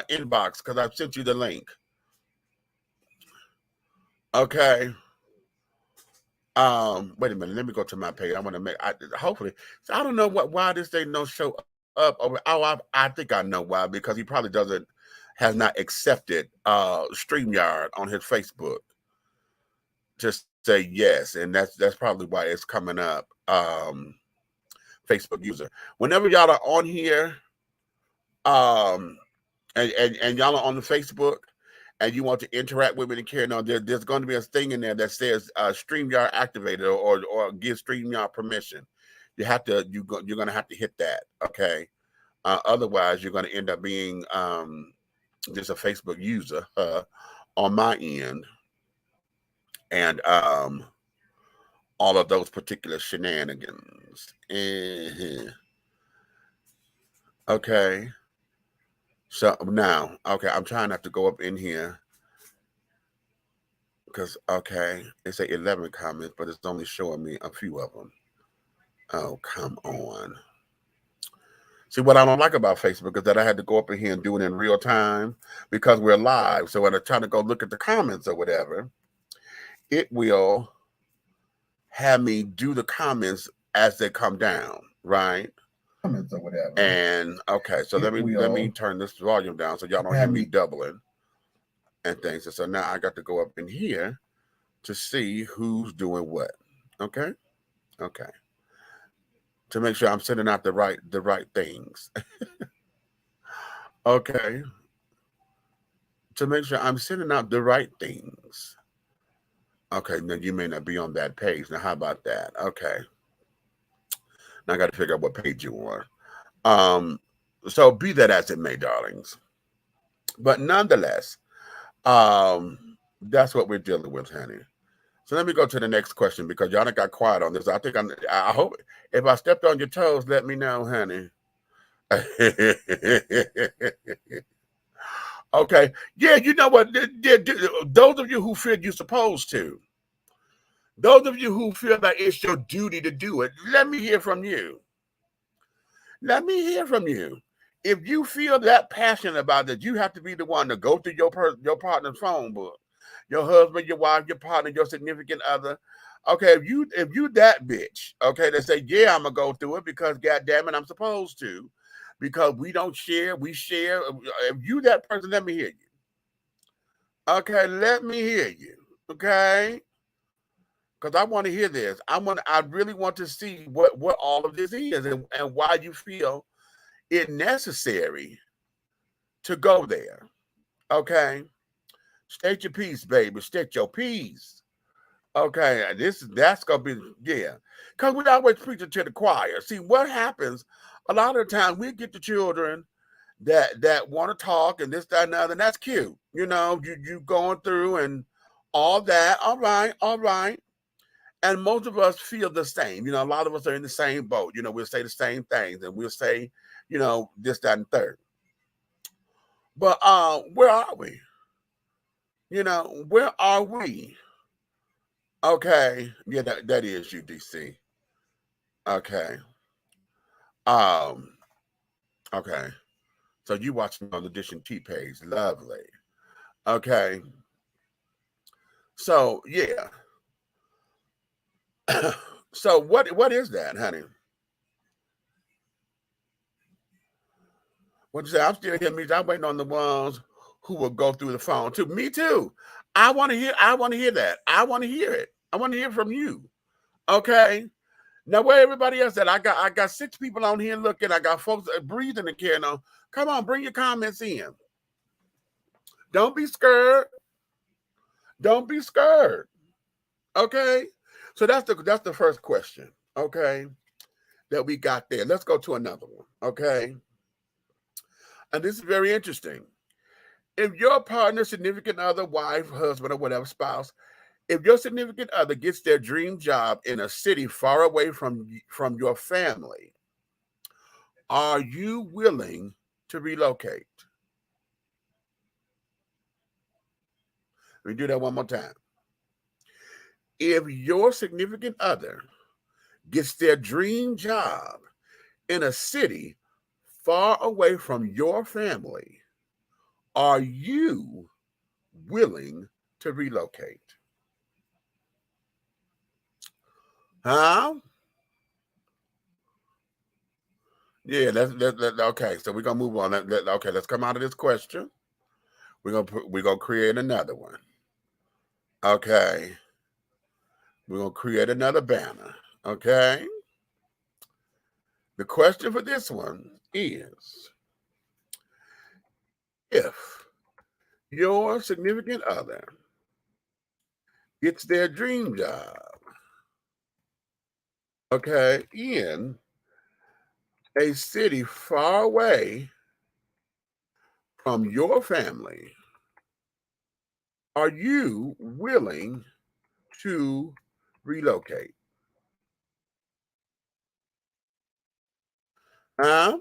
Speaker 3: inbox because I've sent you the link. Okay. Wait a minute. Let me go to my page. I want to hopefully. So I don't know why this thing don't show up. I think I know why, because he probably has not accepted StreamYard on his Facebook. Just say yes, and that's probably why it's coming up. Facebook user. Whenever y'all are on here, and y'all are on the Facebook, and you want to interact with me and carry on, there's going to be a thing in there that says StreamYard activated or give StreamYard permission. You're going to have to hit that. Okay. Otherwise, you're going to end up being just a Facebook user on my end, and all of those particular shenanigans. Okay. So now, okay, I'm trying not to go up in here because, okay, it's 11 comments, but it's only showing me a few of them. Oh, come on. See, what I don't like about Facebook is that I had to go up in here and do it in real time because we're live. So when I try to go look at the comments or whatever, it will have me do the comments as they come down, right?
Speaker 4: comments or whatever.
Speaker 3: And okay, so let me turn this volume down so y'all don't hear me doubling and things. And so now I got to go up in here to see who's doing what. Okay. To make sure I'm sending out the right things. Okay. To make sure I'm sending out the right things. Okay, now you may not be on that page. Now, how about that? Okay. Now I got to figure out what page you are. So be that as it may, darlings. But nonetheless, that's what we're dealing with, honey. So let me go to the next question because y'all got quiet on this. I hope if I stepped on your toes, let me know, honey. Okay. Yeah, you know what? Those of you who feel you're supposed to, those of you who feel that it's your duty to do it, let me hear from you. Let me hear from you. If you feel that passionate about it, you have to be the one to go through your partner's phone book, your husband, your wife, your partner, your significant other. Okay, if you that bitch, okay, they say, yeah, I'm gonna go through it because goddamn it, I'm supposed to, because we don't share, we share. If you that person, let me hear you. Okay, let me hear you. Okay, because I want to hear this. I really want to see what all of this is and why you feel it necessary to go there. Okay, state your piece, baby. State your piece. Okay, that's gonna be because we always preach it to the choir. See what happens. A lot of the time we get the children that want to talk and this, that, and other, and that's cute. You know, you going through and all that. All right. And most of us feel the same. You know, a lot of us are in the same boat. You know, we'll say the same things and we'll say, you know, this, that, and third. But where are we? You know, where are we? Okay. Yeah, that is UDC. Okay. Okay. So you watch me on the Dish and Tea page. Lovely. Okay. So yeah. So what is that, honey? What you say? I'm still here, me. I'm waiting on the ones who will go through the phone too. Me too. I want to hear that. I want to hear it. I want to hear from you. Okay. Now where everybody else at? I got 6 people on here looking. I got folks breathing and carrying on. Come on, bring your comments in. Don't be scared. Don't be scared. Okay. So that's the first question. Okay. That we got there. Let's go to another one. Okay. And this is very interesting. If your partner, significant other, wife, husband, or whatever, spouse, if your significant other gets their dream job in a city far away from your family, are you willing to relocate? Let me do that one more time. If your significant other gets their dream job in a city far away from your family, are you willing to relocate? Huh? Yeah, that's okay. So we're gonna move on. Okay, let's come out of this question. We're gonna create another one. Okay. We're gonna create another banner. Okay. The question for this one is, if your significant other gets their dream job, okay, in a city far away from your family, are you willing to relocate? Huh?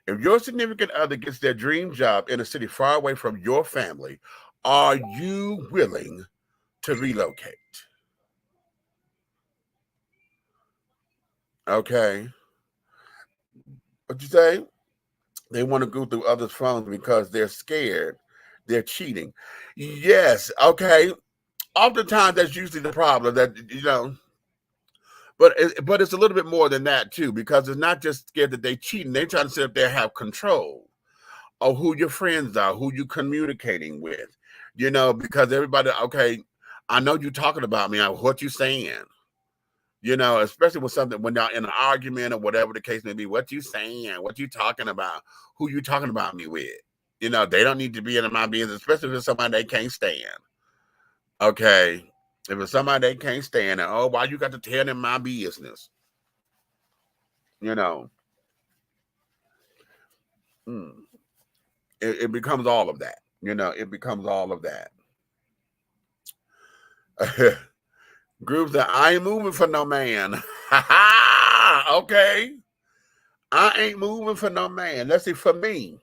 Speaker 3: If your significant other gets their dream job in a city far away from your family, are you willing to relocate? Okay. What you say? They want to go through others' phones because they're scared. They're cheating. Yes. Okay. Oftentimes, that's usually the problem. That, you know, But it's a little bit more than that too, because it's not just scared that they cheating. They trying to sit up there and have control of who your friends are, who you communicating with, because everybody, okay, I know you talking about me, what you saying, especially with something when y'all in an argument or whatever the case may be, what you saying, what you talking about, who you talking about me with. They don't need to be in my business, especially if it's somebody they can't stand. Okay. If it's somebody they can't stand, and why you got to tell them my business? It becomes all of that. It becomes all of that. Groups that I ain't moving for no man. Okay. I ain't moving for no man. Let's see, for me,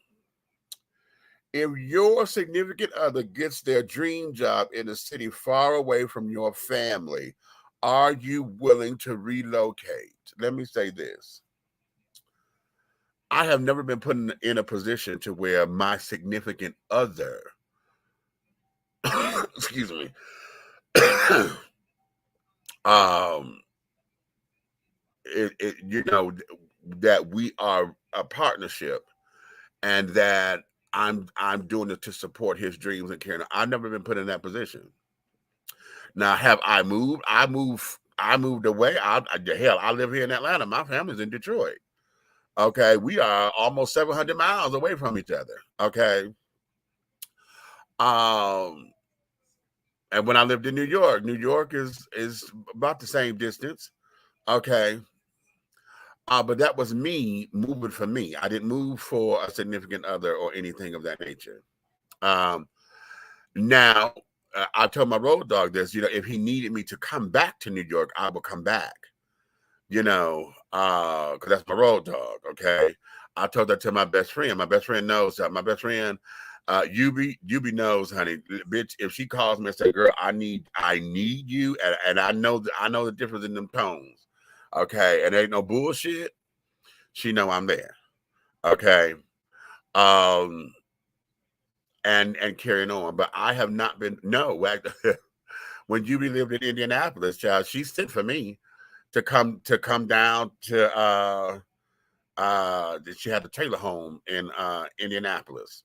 Speaker 3: if your significant other gets their dream job in a city far away from your family, are you willing to relocate? Let me say this. I have never been put in a position to where my significant other, excuse me, that we are a partnership and that I'm doing it to support his dreams and caring. I've never been put in that position. Now, have I moved? I moved away. Hell, I live here in Atlanta. My family's in Detroit. Okay, we are almost 700 miles away from each other. Okay. And when I lived in New York is about the same distance. Okay. But that was me moving for me. I didn't move for a significant other or anything of that nature. Now, I told my road dog this, if he needed me to come back to New York, I would come back, because that's my road dog, okay? I told that to my best friend. My best friend knows that. My best friend, Yubi knows, honey, bitch, if she calls me and say, girl, I need you, and I know the difference in them tones, okay? And ain't no bullshit. She know I'm there, okay? And carrying on. But I have not been, no, when Yubi lived in Indianapolis, child, she sent for me to come down to she had a trailer home in Indianapolis.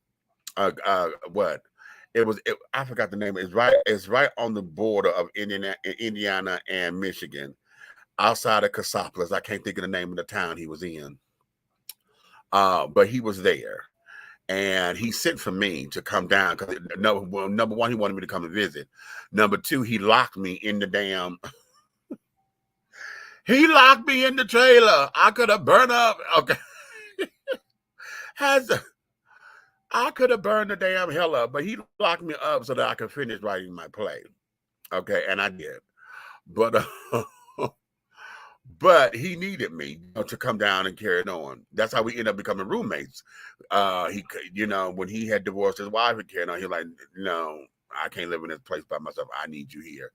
Speaker 3: What? I forgot the name. It's right on the border of Indiana and Michigan, outside of Cassopolis. I can't think of the name of the town he was in. But he was there. And he sent for me to come down because number one, he wanted me to come and visit. Number two, he locked me in the damn. He locked me in the trailer. I could have burned up. Okay. I could have burned the damn hell up, but he locked me up so that I could finish writing my play. Okay, and I did. But but he needed me to come down and carry it on. That's how we ended up becoming roommates. When he had divorced his wife and carried on, he was like, no, I can't live in this place by myself. I need you here.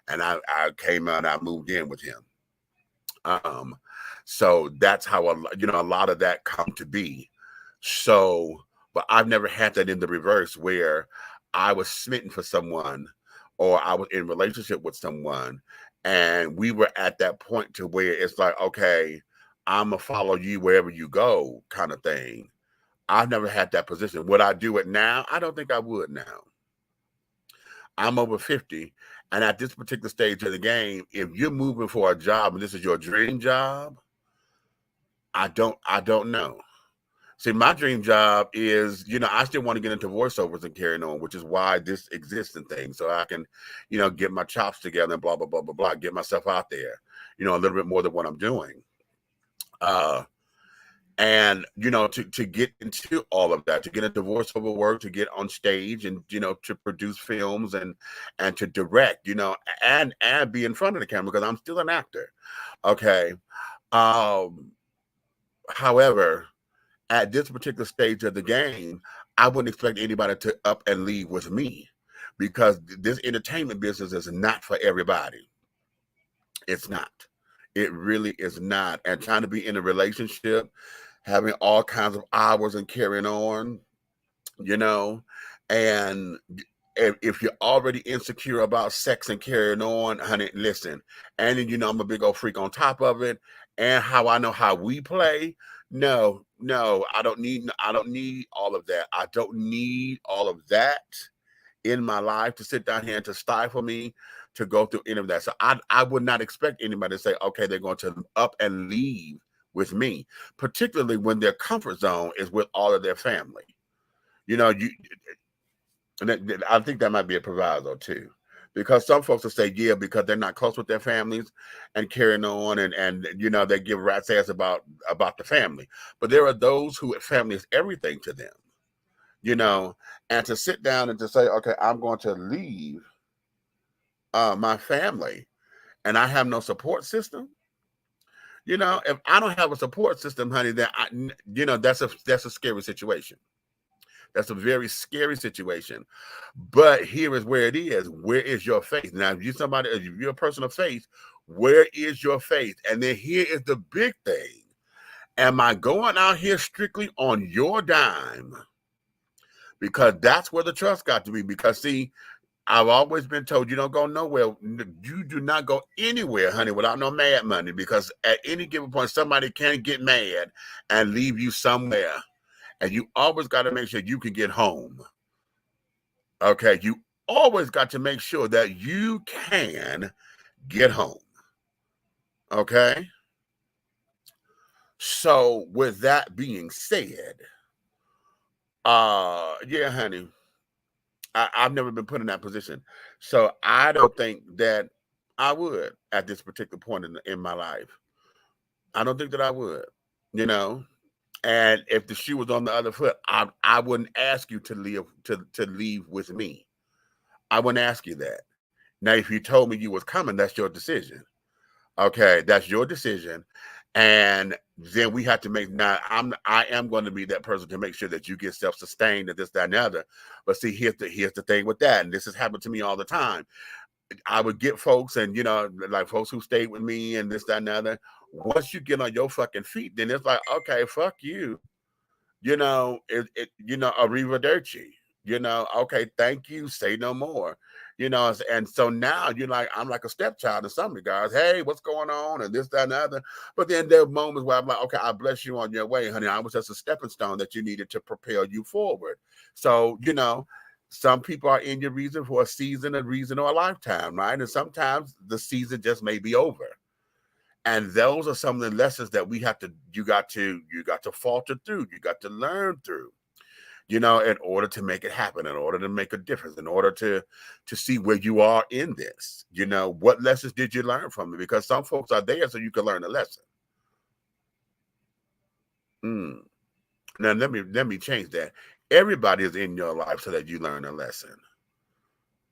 Speaker 3: And I came out and I moved in with him. So that's how, a lot of that come to be. So, but I've never had that in the reverse where I was smitten for someone or I was in relationship with someone and we were at that point to where it's like, okay, I'm going to follow you wherever you go kind of thing. I've never had that position. Would I do it now? I don't think I would now. I'm over 50. And at this particular stage of the game, if you're moving for a job and this is your dream job, I don't know. See, my dream job is, I still want to get into voiceovers and carrying on, which is why this exists and things. So I can, get my chops together and blah, blah, blah, blah, blah, get myself out there, a little bit more than what I'm doing. And, to get into all of that, to get into voiceover work, to get on stage and, to produce films and to direct, and be in front of the camera because I'm still an actor. Okay. However, at this particular stage of the game, I wouldn't expect anybody to up and leave with me because this entertainment business is not for everybody. It's not. It really is not. And trying to be in a relationship, having all kinds of hours and carrying on, and if you're already insecure about sex and carrying on, honey, listen. And then, I'm a big old freak on top of it. And how I know how we play. No, I don't need all of that. I don't need all of that in my life to sit down here and to stifle me to go through any of that. So I would not expect anybody to say, okay, they're going to up and leave with me, particularly when their comfort zone is with all of their family. And I think that might be a proviso too, because some folks will say, yeah, because they're not close with their families and carrying on, and they give rat's ass about the family. But there are those who family is everything to them, and to sit down and to say, okay, I'm going to leave my family and I have no support system. If I don't have a support system, honey, then that's a scary situation. That's a very scary situation. But here is where it is. Where is your faith? Now, if you're a person of faith, where is your faith? And then here is the big thing. Am I going out here strictly on your dime? Because that's where the trust got to be. Because, see, I've always been told you don't go nowhere. You do not go anywhere, honey, without no mad money. Because at any given point, somebody can get mad and leave you somewhere. And you always got to make sure you can get home. Okay, you always got to make sure that you can get home. Okay? So with that being said, yeah, honey, I've never been put in that position. So I don't think that I would at this particular point in my life. I don't think that I would, And if the shoe was on the other foot, I wouldn't ask you to leave with me. I wouldn't ask you that. Now, if you told me you was coming, that's your decision. Okay, that's your decision. And then we have to make, now I am going to be that person to make sure that you get self-sustained and this, that, and the other. But see, here's the thing with that, and this has happened to me all the time. I would get folks and, like folks who stayed with me and this, that, and the other. Once you get on your fucking feet, then it's like, okay, fuck you. Arrivederci. Okay, thank you, say no more. And so now you're like, I'm like a stepchild in some regards. Hey, what's going on? And this, that, and the other. But then there are moments where I'm like, okay, I bless you on your way, honey. I was just a stepping stone that you needed to propel you forward. So, some people are in your reason for a season, a reason, or a lifetime, right? And sometimes the season just may be over. And those are some of the lessons that you got to falter through. You got to learn through, in order to make it happen, in order to make a difference, in order to see where you are in this. What lessons did you learn from it? Because some folks are there so you can learn a lesson. Now let me change that. Everybody is in your life so that you learn a lesson.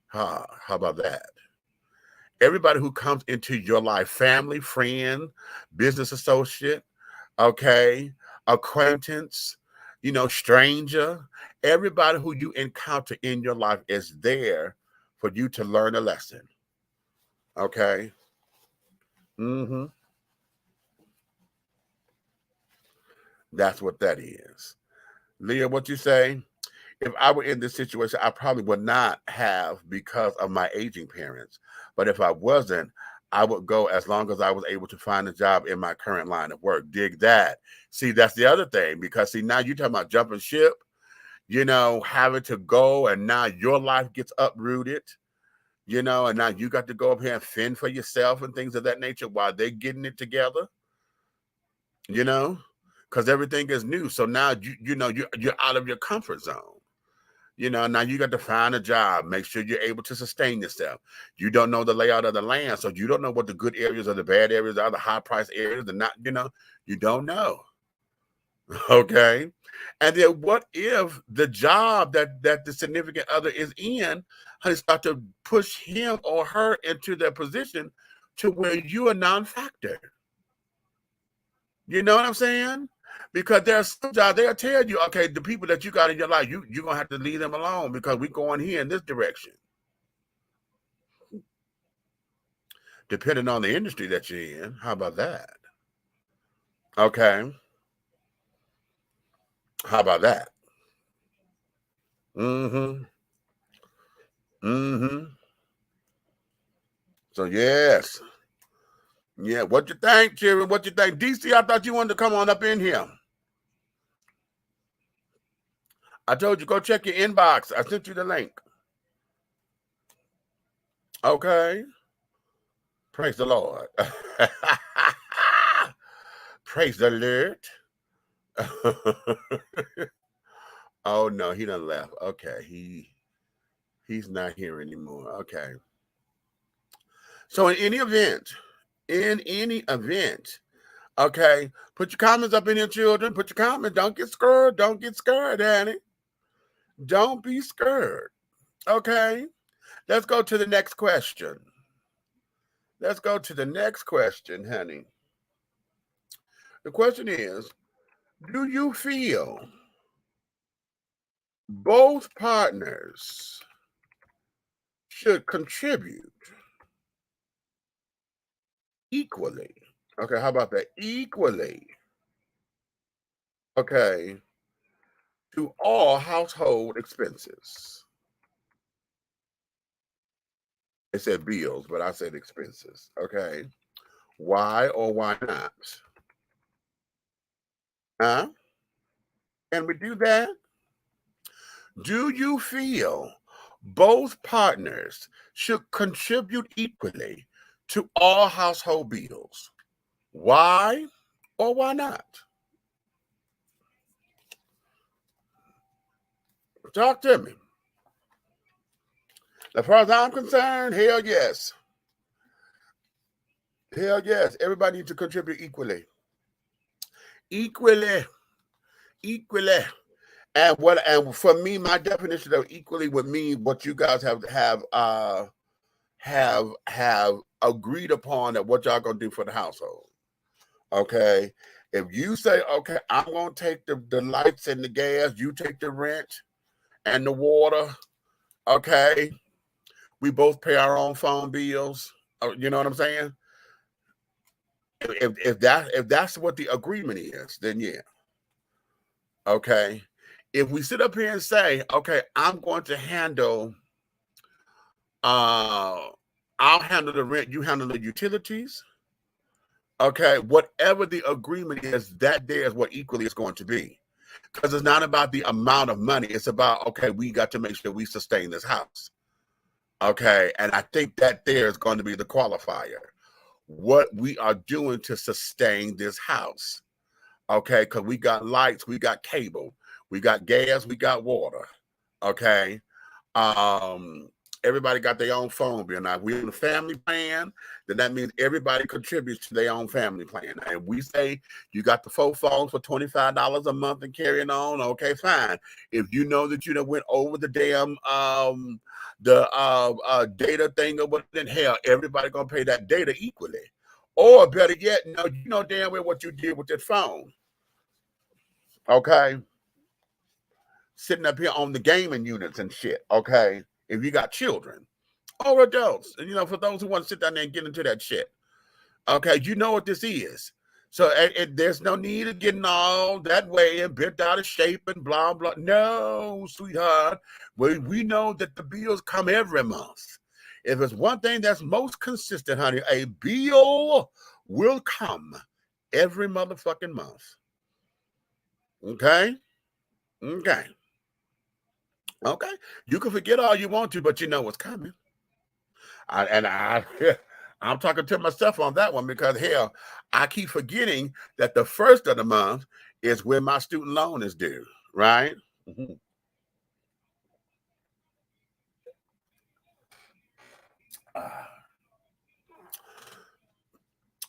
Speaker 3: How about that? Everybody who comes into your life, family, friend, business associate, okay, acquaintance, stranger, everybody who you encounter in your life is there for you to learn a lesson. Okay? That's what that is. Leah, what you say? If I were in this situation, I probably would not have because of my aging parents. But if I wasn't, I would go as long as I was able to find a job in my current line of work. Dig that. See, that's the other thing. Because, see, now you're talking about jumping ship, having to go, and now your life gets uprooted, and now you got to go up here and fend for yourself and things of that nature while they're getting it together, because everything is new. So now, you're out of your comfort zone. Now you got to find a job, make sure you're able to sustain yourself. You don't know the layout of the land, so you don't know what the good areas or the bad areas are, the high price areas, and not, you don't know. Okay. And then what if the job that the significant other is in, honey, start to push him or her into their position to where you are non-factor? You know what I'm saying? Because there's some jobs, they'll tell you, okay, the people that you got in your life, you're going to have to leave them alone because we're going here in this direction. Depending on the industry that you're in. How about that? Okay. How about that? Mm-hmm. So yes. Yeah, what you think, children? What you think? DC, I thought you wanted to come on up in here. I told you, go check your inbox. I sent you the link. Okay. Praise the Lord. Praise the Lord. Oh no, he done left. Okay, he's not here anymore. Okay. So in any event, okay, put your comments up in here, children. Put your comments. Don't get scared. Don't get scared, Danny. Don't be scared. Okay. Let's go to the next question. Let's go to the next question, honey. The question is, do you feel both partners should contribute equally? Okay, how about that? Equally. Okay. To all household expenses. It said bills, but I said expenses. Okay. Why or why not? Huh? Can we do that? Do you feel both partners should contribute equally to all household bills? Why or why not? Talk to me. As far as I'm concerned, hell yes. Hell yes. Everybody needs to contribute equally. Equally. And for me, my definition of equally would mean what you guys have agreed upon that what y'all gonna do for the household. Okay. If you say, okay, I'm gonna take the lights and the gas, you take the rent and the water, okay. We both pay our own phone bills. You know what I'm saying? If that's what the agreement is, then yeah. Okay. If we sit up here and say, okay, I'm going to handle I'll handle the rent, you handle the utilities. Okay, whatever the agreement is, that there is what equally is going to be. Because it's not about the amount of money. It's about, okay, we got to make sure we sustain this house. Okay, and I think that there is going to be the qualifier. What we are doing to sustain this house. Okay, because we got lights, we got cable, we got gas, we got water. Okay. Everybody got their own phone bill. Now, if we're in a family plan, then that means everybody contributes to their own family plan. And we say you got the 4 phones for $25 a month and carrying on, okay, fine. If you know that you done went over the damn data thing or what, then hell, everybody gonna pay that data equally. Or better yet, no, you know damn well what you did with that phone. Okay. Sitting up here on the gaming units and shit, okay? If you got children or adults, and for those who want to sit down there and get into that shit, okay, you know what this is. So there's no need of getting all that way and bent out of shape and blah, blah. No, sweetheart. We know that the bills come every month. If it's one thing that's most consistent, honey, a bill will come every motherfucking month. Okay? Okay. Okay. You can forget all you want to, but you know what's coming. I'm talking to myself on that one because, hell, I keep forgetting that the first of the month is when my student loan is due, right? Mm-hmm.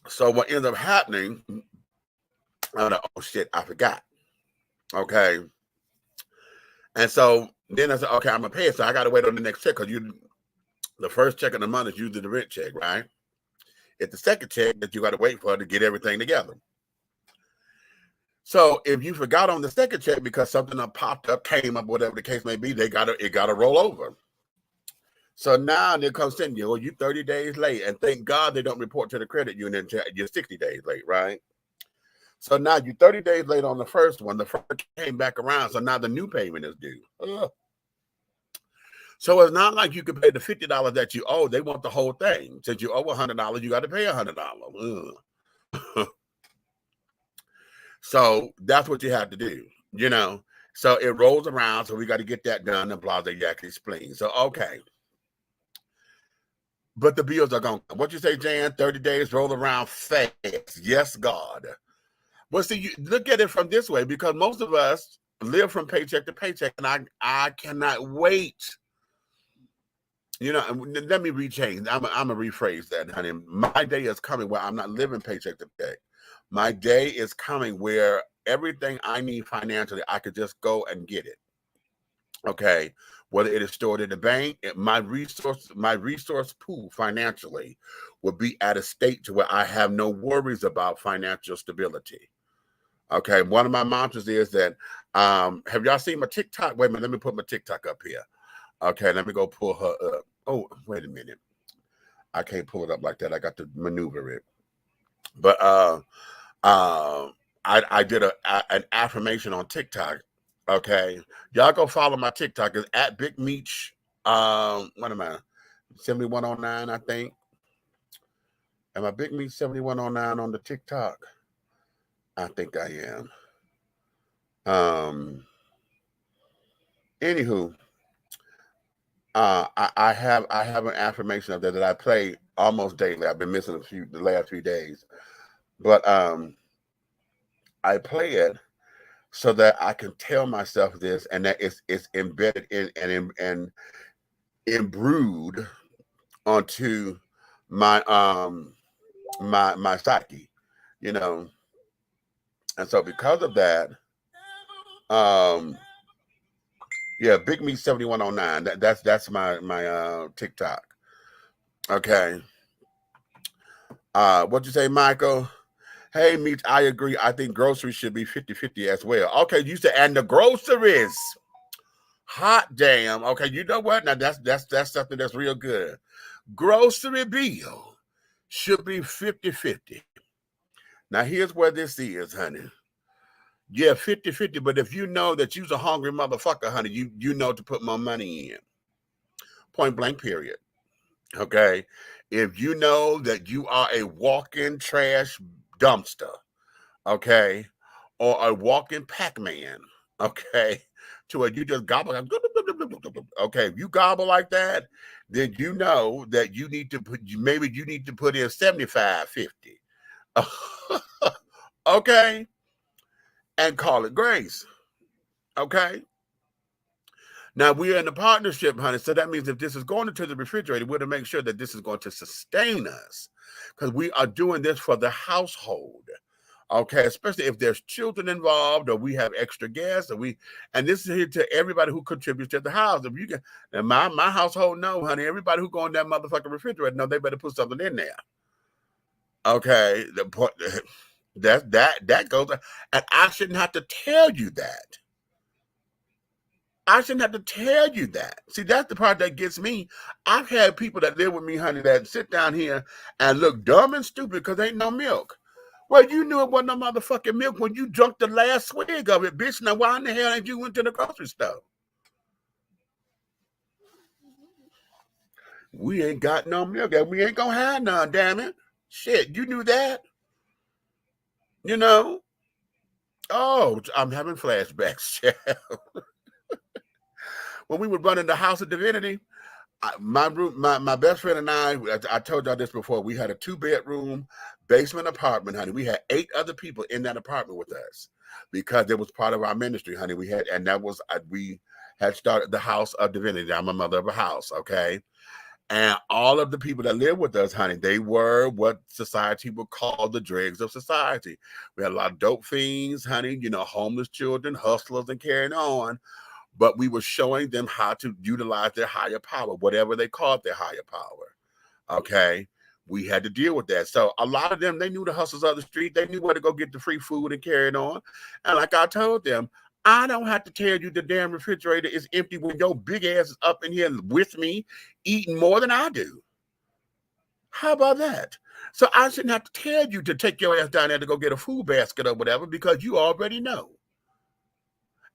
Speaker 3: So what ends up happening, oh shit, I forgot. Okay. And so then I said, okay, I'm going to pay it. So I got to wait on the next check because the first check of the month is usually the rent check, right? It's the second check that you got to wait for to get everything together. So if you forgot on the second check because something popped up, came up, whatever the case may be, it got to roll over. So now they come sending you, you 30 days late, and thank God they don't report to the credit union until you're 60 days late, right? So now you're 30 days late on the first one. The first came back around, so now the new payment is due. Ugh. So it's not like you can pay the $50 that you owe. They want the whole thing. Since you owe $100, you got to pay $100. So that's what you have to do, you know. So it rolls around. So we got to get that done. And blah, they actually explain. So, okay. But the bills are going. What you say, Jan? 30 days roll around fast. Yes, God. Well, see, you look at it from this way, because most of us live from paycheck to paycheck, and I cannot wait. You know, let me rechange. I'm gonna rephrase that, honey. My day is coming where I'm not living paycheck to paycheck. My day is coming where everything I need financially, I could just go and get it. Okay, whether it is stored in the bank, my resource pool financially will be at a state to where I have no worries about financial stability. Okay, one of my mantras is that, have y'all seen my TikTok? Wait a minute, let me put my TikTok up here. Okay, let me go pull her up. Oh, wait a minute. I can't pull it up like that. I got to maneuver it. But I did an affirmation on TikTok. Okay, y'all go follow my TikTok. It's at Big Meech. What am I? 7109, I think. Am I Big Meech 7109 on the TikTok? I think I am. Anywho, I have an affirmation of that I play almost daily. I've been missing the last few days, but I play it so that I can tell myself this, and that it's embedded in and imbrued onto my my psyche, you know. And so because of that, yeah, Big Me 7109. That's my TikTok. Okay. What'd you say, Michael? Hey, Meech, I agree. I think groceries should be 50-50 as well. Okay, you said, and the groceries. Hot damn. Okay, you know what? Now that's something that's real good. Grocery bill should be 50-50. Now here's where this is, honey. Yeah, 50-50, but if you know that you's a hungry motherfucker, honey, you know to put more money in. Point blank, period. Okay? If you know that you are a walk-in trash dumpster, okay, or a walking Pac-Man, okay, to where you just gobble, okay, if you gobble like that, then you know that you need to put, maybe you need to put in 75-50, okay, and call it grace, okay. Now we're in a partnership, honey, so that means if this is going into the refrigerator, we're to make sure that this is going to sustain us, because we are doing this for the household. Okay, especially if there's children involved, or we have extra gas, and this is here to everybody who contributes to the house. If you can, and my household, no, honey, everybody who go in that motherfucking refrigerator, no, they better put something in there. Okay, that goes, and I shouldn't have to tell you that. I shouldn't have to tell you that. See, that's the part that gets me. I've had people that live with me, honey, that sit down here and look dumb and stupid because ain't no milk. Well, you knew it wasn't no motherfucking milk when you drunk the last swig of it, bitch. Now, why in the hell ain't you went to the grocery store? We ain't got no milk, and we ain't gonna have none, damn it. Shit, you knew that? You know? Oh, I'm having flashbacks, child. When we were running the House of Divinity, my best friend and I told y'all this before, we had a 2-bedroom basement apartment, honey. We had 8 other people in that apartment with us because it was part of our ministry, honey. We had started the House of Divinity. I'm a mother of a house, okay? And all of the people that lived with us, honey, they were what society would call the dregs of society. We had a lot of dope fiends, honey, you know, homeless children, hustlers, and carrying on. But we were showing them how to utilize their higher power, whatever they called their higher power. Okay. We had to deal with that. So a lot of them, they knew the hustles of the street. They knew where to go get the free food and carry it on. And like I told them, I don't have to tell you the damn refrigerator is empty when your big ass is up in here with me eating more than I do. How about that? So I shouldn't have to tell you to take your ass down there to go get a food basket or whatever, because you already know.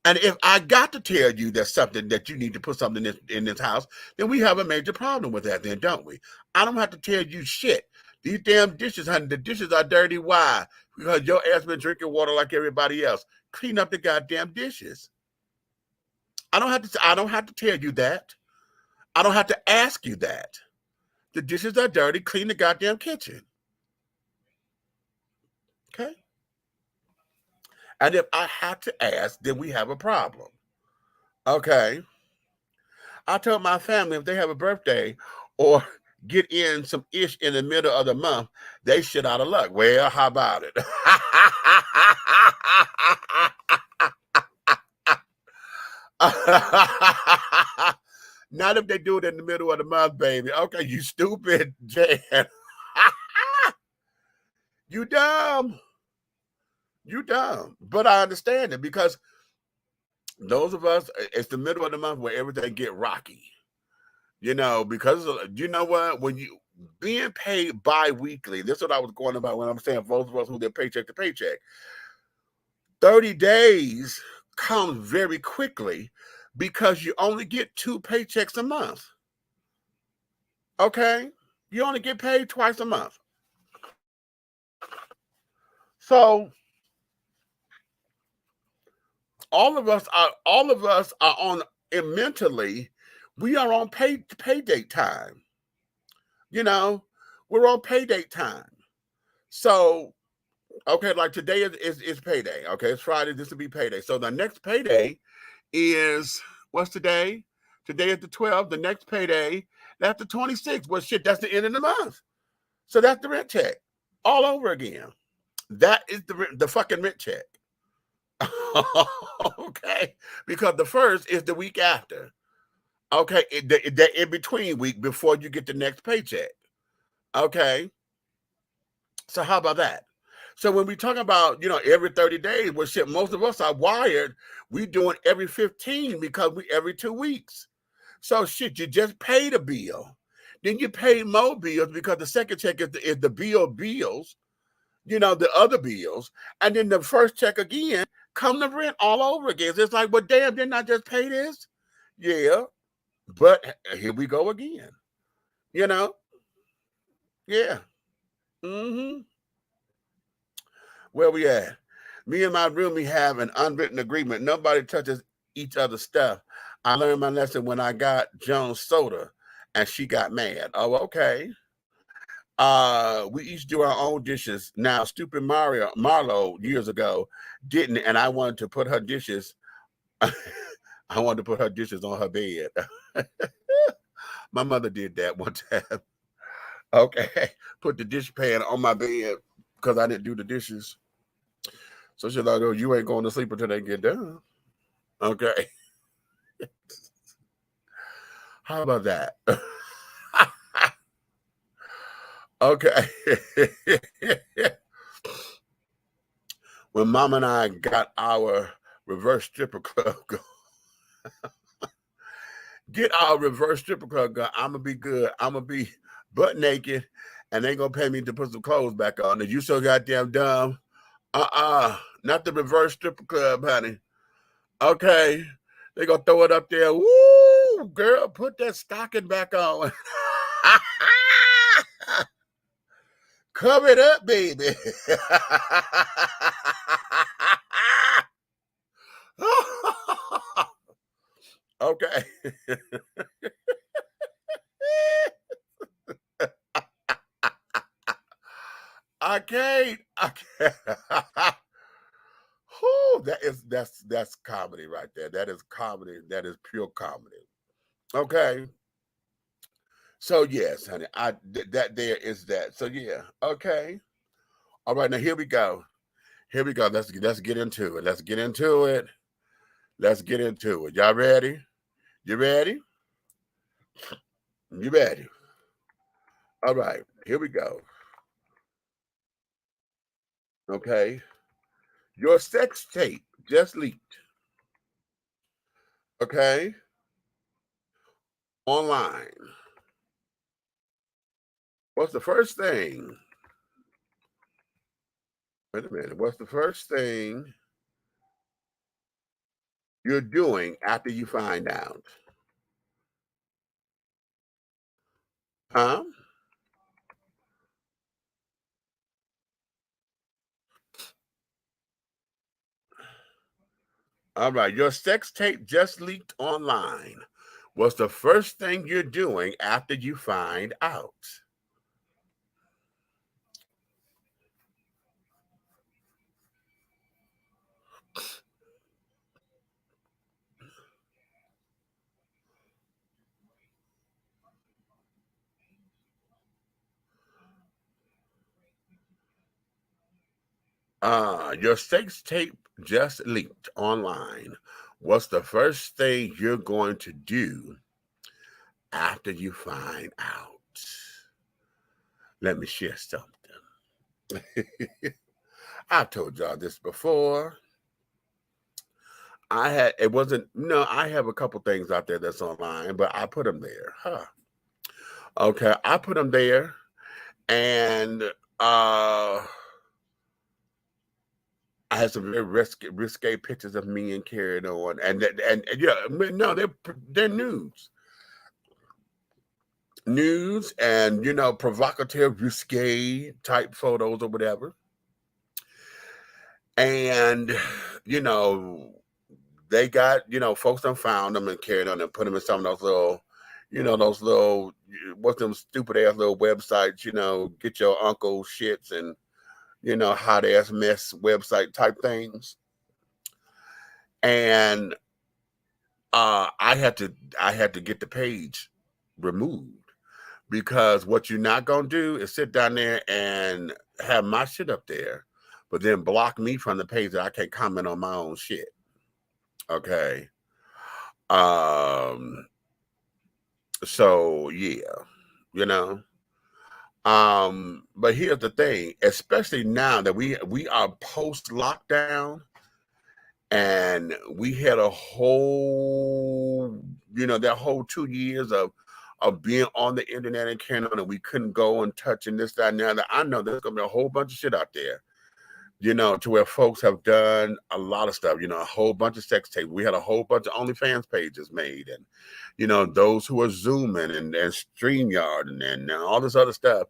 Speaker 3: And if I got to tell you there's something that you need to put something in this house, then we have a major problem with that then, don't we? I don't have to tell you shit. These damn dishes, honey, the dishes are dirty. Why? Because your ass been drinking water like everybody else. Clean up the goddamn dishes. I don't have to tell you that. I don't have to ask you that. The dishes are dirty. Clean the goddamn kitchen. Okay? And if I have to ask, then we have a problem. Okay? I told my family if they have a birthday or get in some ish in the middle of the month, they shit out of luck. Well, how about it? Not if they do it in the middle of the month, baby. Okay, you stupid, Jan. You dumb. You dumb. But I understand it because those of us, it's the middle of the month where everything get rocky. You know, because you know what? When you being paid bi-weekly, this is what I was going about when I'm saying for those of us who get paycheck to paycheck. 30 days comes very quickly because you only get 2 paychecks a month. Okay? You only get paid twice a month. So all of us are on and mentally, we are on pay date time. You know, we're on pay date time. So okay, like today is payday. Okay, it's Friday. This will be payday. So the next payday is what's today? Today is the 12th. The next payday, that's the 26th. Well, shit, that's the end of the month. So that's the rent check all over again. That is the fucking rent check. Okay, because the first is the week after. Okay, the in between week before you get the next paycheck. Okay, so how about that? So when we talk about, you know, every 30 days, well, shit, most of us are wired. We doing every 15 because we every 2 weeks. So shit, you just paid a bill. Then you pay more bills because the second check is the bills, you know, the other bills. And then the first check again, come the rent all over again. So it's like, well, damn, didn't I just pay this? Yeah, but here we go again. You know? Yeah. Mm-hmm. Where we at? Me and my roomie have an unwritten agreement. Nobody touches each other's stuff. I learned my lesson when I got Jones soda and she got mad. Oh, okay. We each do our own dishes. Now, stupid Marlo years ago didn't, and I wanted to put her dishes, I wanted to put her dishes on her bed. My mother did that one time. Okay. Put the dish pan on my bed because I didn't do the dishes. So she's like, oh, you ain't going to sleep until they get done. Okay. How about that? Okay. When Mom and I got our reverse stripper club going, get our reverse stripper club going, I'm going to be good. I'm going to be butt naked and they going to pay me to put some clothes back on. And you so goddamn dumb. Not the reverse stripper club, honey. Okay. They going to throw it up there. Woo, girl, put that stocking back on. Cover it up, baby. Okay. I can't. I can't. Whew, that's comedy right there. That is comedy. That is pure comedy. Okay. So yes, honey, that there is that. So yeah, okay. All right, now here we go. Here we go. Let's get into it. Let's get into it. Let's get into it. Y'all ready? You ready? You ready? All right, here we go. Okay. Your sex tape just leaked. Okay. Online. What's the first thing? Wait a minute. What's the first thing you're doing after you find out? Huh? All right, your sex tape just leaked online. What's the first thing you're doing after you find out? Your sex tape just leaked online. What's the first thing you're going to do after you find out? Let me share something. I've told y'all this before. It wasn't, no, I have a couple things out there that's online, but I put them there. Okay, I put them there, and I had some very risque pictures of me and carrying on, and yeah, no, they're news, and provocative, risque type photos or whatever, and you know, they got folks done found them and carried on and put them in some of those little, those little what's them stupid ass little websites, get your uncle shits and hot ass mess website type things, and I had to get the page removed because what you're not gonna do is sit down there and have my shit up there, but then block me from the page that I can't comment on my own shit. Okay. Um. So yeah, you know. But here's the thing, especially now that we are post lockdown, and we had a whole, that whole 2 years of being on the internet and carrying on, and we couldn't go and touch and this, that, and the other. I know there's gonna be a whole bunch of shit out there, to where folks have done a lot of stuff, a whole bunch of sex tapes. We had a whole bunch of OnlyFans pages made, and those who are Zooming and StreamYard and all this other stuff.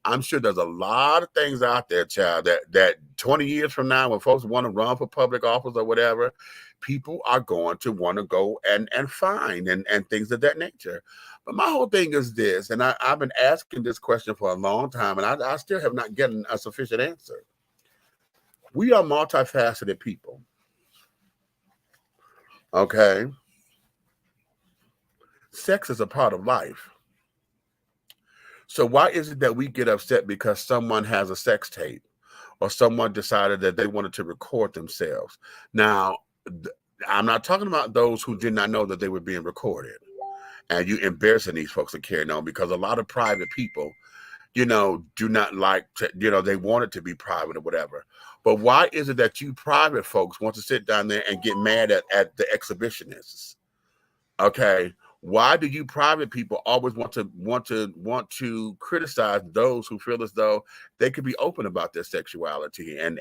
Speaker 3: I'm sure there's a lot of things out there, child, that 20 years from now, when folks want to run for public office or whatever, people are going to want to go and find and things of that nature. But my whole thing is this, and I've been asking this question for a long time, and I still have not gotten a sufficient answer. We are multifaceted people. Okay. Sex is a part of life. So why is it that we get upset because someone has a sex tape or someone decided that they wanted to record themselves? Now, I'm not talking about those who did not know that they were being recorded, and you embarrassing these folks and carrying on, because a lot of private people, do not like to, they want it to be private or whatever. But why is it that you private folks want to sit down there and get mad at the exhibitionists? Okay. Why do you private people always want to criticize those who feel as though they could be open about their sexuality and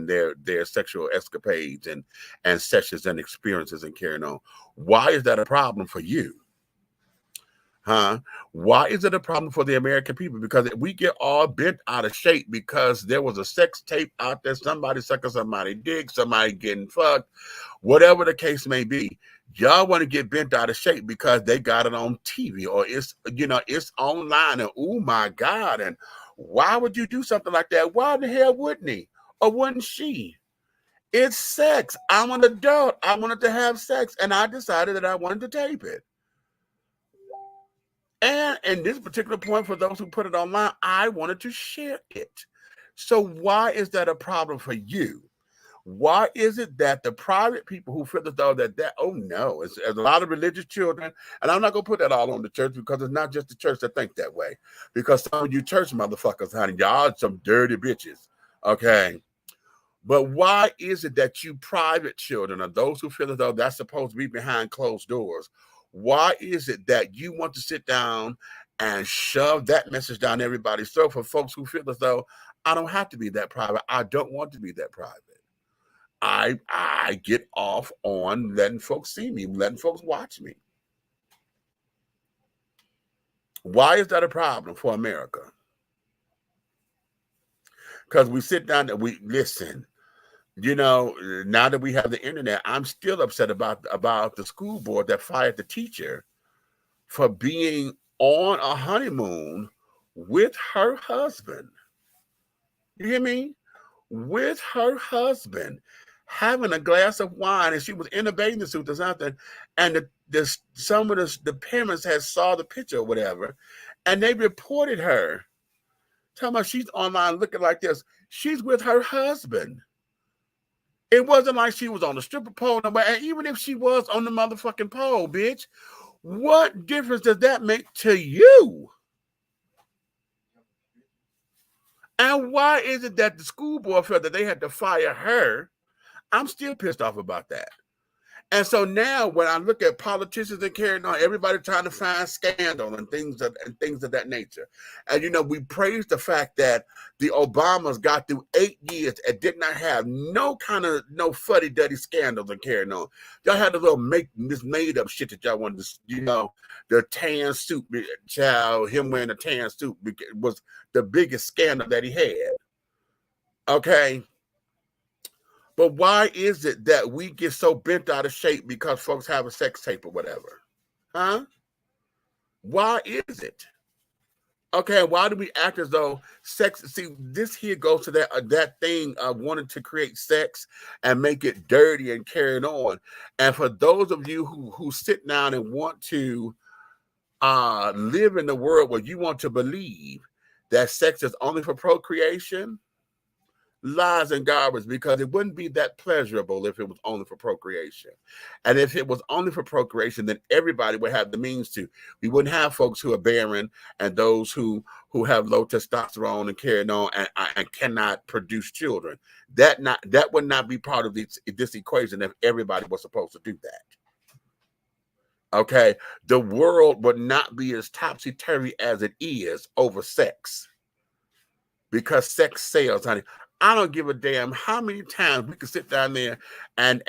Speaker 3: their sexual escapades and sessions and experiences and carrying on? Why is that a problem for you? Huh? Why is it a problem for the American people? Because we get all bent out of shape because there was a sex tape out there, somebody sucking somebody dick, somebody getting fucked, whatever the case may be. Y'all want to get bent out of shape because they got it on TV or it's online, and oh my God, and why would you do something like that? Why the hell wouldn't he or wouldn't she? It's sex. I'm an adult. I wanted to have sex, and I decided that I wanted to tape it. And in this particular point, for those who put it online, I wanted to share it. So why is that a problem for you? Why is it that the private people who feel as though that oh no, it's a lot of religious children, and I'm not gonna put that all on the church, because it's not just the church that think that way. Because some of you church motherfuckers, honey, y'all are some dirty bitches. Okay. But why is it that you private children, or those who feel as though that's supposed to be behind closed doors, why is it that you want to sit down and shove that message down everybody's throat for folks who feel as though I don't have to be that private? I don't want to be that private. I get off on letting folks see me, letting folks watch me. Why is that a problem for America? Because we sit down and we listen. You know, now that we have the internet, I'm still upset about the school board that fired the teacher for being on a honeymoon with her husband. You hear me? With her husband, having a glass of wine, and she was in a bathing suit or something, and some of the parents had saw the picture or whatever, and they reported her. Talking about she's online looking like this. She's with her husband. It wasn't like she was on the stripper pole, and even if she was on the motherfucking pole, bitch, what difference does that make to you? And why is it that the school board felt that they had to fire her? I'm still pissed off about that. And so now when I look at politicians and carrying on, everybody trying to find scandal and things of that nature. And, you know, we praise the fact that the Obamas got through 8 years and did not have no fuddy-duddy scandals and carrying on. Y'all had a little made up shit that y'all wanted to, you know, the tan suit, child, him wearing a tan suit was the biggest scandal that he had. Okay. But why is it that we get so bent out of shape because folks have a sex tape or whatever? Huh? Why is it? Okay, why do we act as though sex? See, this here goes to that thing of wanting to create sex and make it dirty and carrying on. And for those of you who sit down and want to live in the world where you want to believe that sex is only for procreation, lies and garbage, because it wouldn't be that pleasurable if it was only for procreation. And if it was only for procreation, then everybody would have the means to. We wouldn't have folks who are barren and those who have low testosterone and carrying on and cannot produce children. That would not be part of this equation if everybody was supposed to do that. Okay, the world would not be as topsy-turvy as it is over sex, because sex sells, honey. I don't give a damn how many times we can sit down there and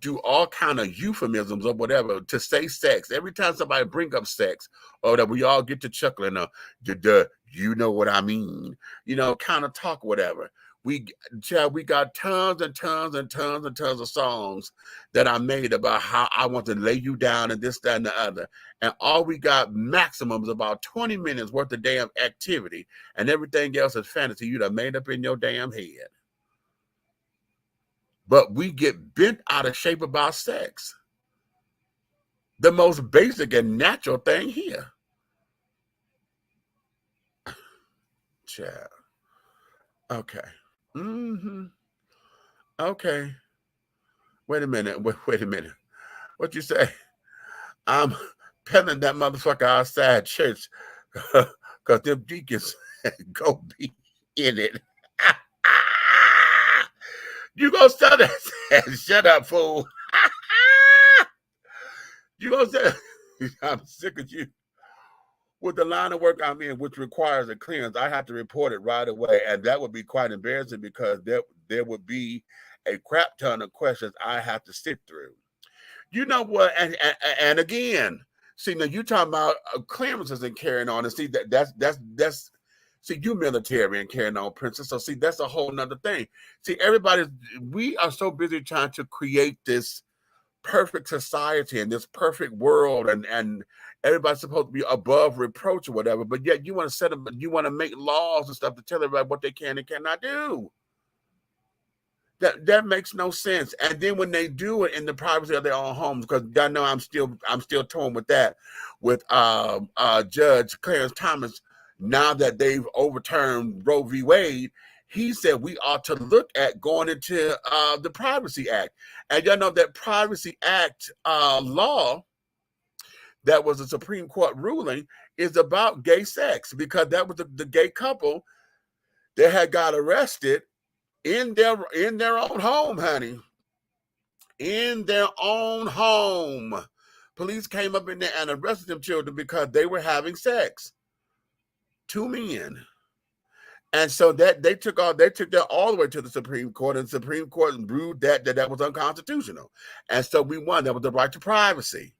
Speaker 3: do all kind of euphemisms or whatever to say sex. Every time somebody bring up sex, or that we all get to chuckling, you know what I mean, you know, kind of talk, whatever. We got tons and tons and tons and tons of songs that I made about how I want to lay you down and this, that, and the other. And all we got maximum is about 20 minutes worth of damn activity, and everything else is fantasy you done made up in your damn head. But we get bent out of shape about sex. The most basic and natural thing here. Child. Okay. Okay. Wait a minute. Wait a minute. What you say? I'm peddling that motherfucker outside church because them deacons go be in it. You gonna sell that? Shut up, fool. You gonna sell? I'm sick of you. With the line of work I'm in, which requires a clearance, I have to report it right away. And that would be quite embarrassing, because there would be a crap ton of questions I have to sit through. You know what? And again, see, now you talking about clearances and carrying on, and see that's see, you military and carrying on, princess. So see, that's a whole nother thing. See, we are so busy trying to create this perfect society and this perfect world, and everybody's supposed to be above reproach or whatever, but yet you want to make laws and stuff to tell everybody what they can and cannot do. That makes no sense. And then when they do it in the privacy of their own homes, because I know I'm still torn with that, with Judge Clarence Thomas. Now that they've overturned Roe v. Wade, he said we ought to look at going into the Privacy Act. And y'all know that Privacy Act law, that was a Supreme Court ruling, is about gay sex, because that was the gay couple that had got arrested in their own home, honey. In their own home. Police came up in there and arrested them children because they were having sex. 2 men. And so that they took that all the way to the Supreme Court, and the Supreme Court ruled that was unconstitutional. And so we won. That was the right to privacy.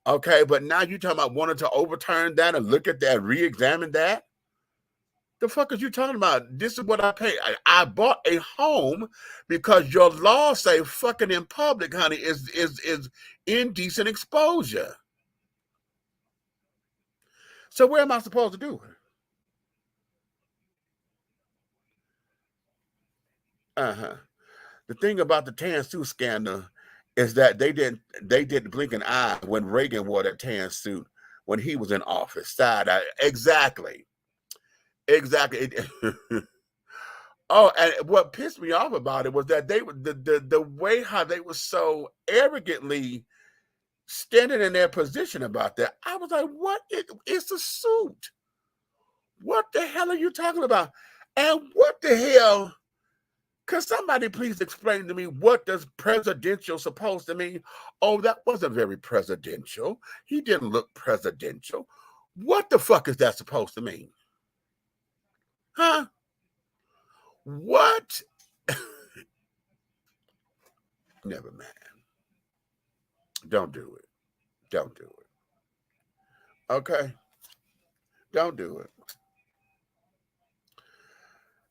Speaker 3: Okay, but now you talking about wanting to overturn that and look at that, re-examine that? The fuck is you talking about? This is what I pay. I bought a home because your laws say fucking in public, honey, is indecent exposure. So where am I supposed to do it? The thing about the tan suit scandal is that they didn't blink an eye when Reagan wore that tan suit when he was in office. Side eye. Exactly. Oh, and what pissed me off about it was that they were the way how they were so arrogantly standing in their position about that. I was like, what? It's a suit. What the hell are you talking about? And what the hell? Could somebody please explain to me what does presidential supposed to mean? Oh, that wasn't very presidential. He didn't look presidential. What the fuck is that supposed to mean? Huh? What? Never mind. Don't do it. Don't do it. Okay? Don't do it.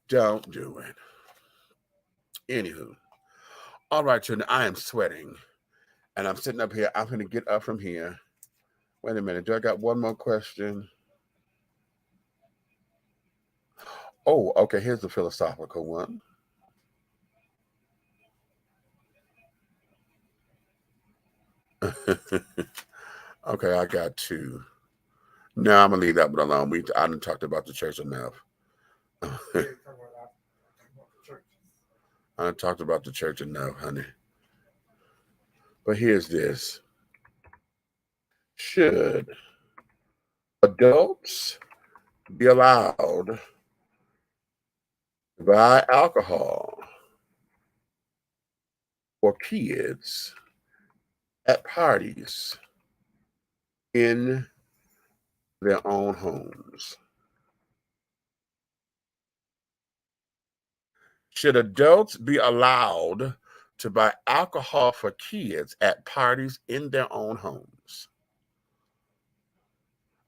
Speaker 3: Don't do it. Anywho. All right, children, I am sweating. And I'm sitting up here. I'm going to get up from here. Wait a minute. Do I got one more question? Oh, okay. Here's the philosophical one. Okay, I got two. No, I'm going to leave that one alone. I done talked about the church enough. I done talked about the church enough, honey. But here's this. Should adults be allowed to buy alcohol for kids at parties in their own homes? Should adults be allowed to buy alcohol for kids at parties in their own homes?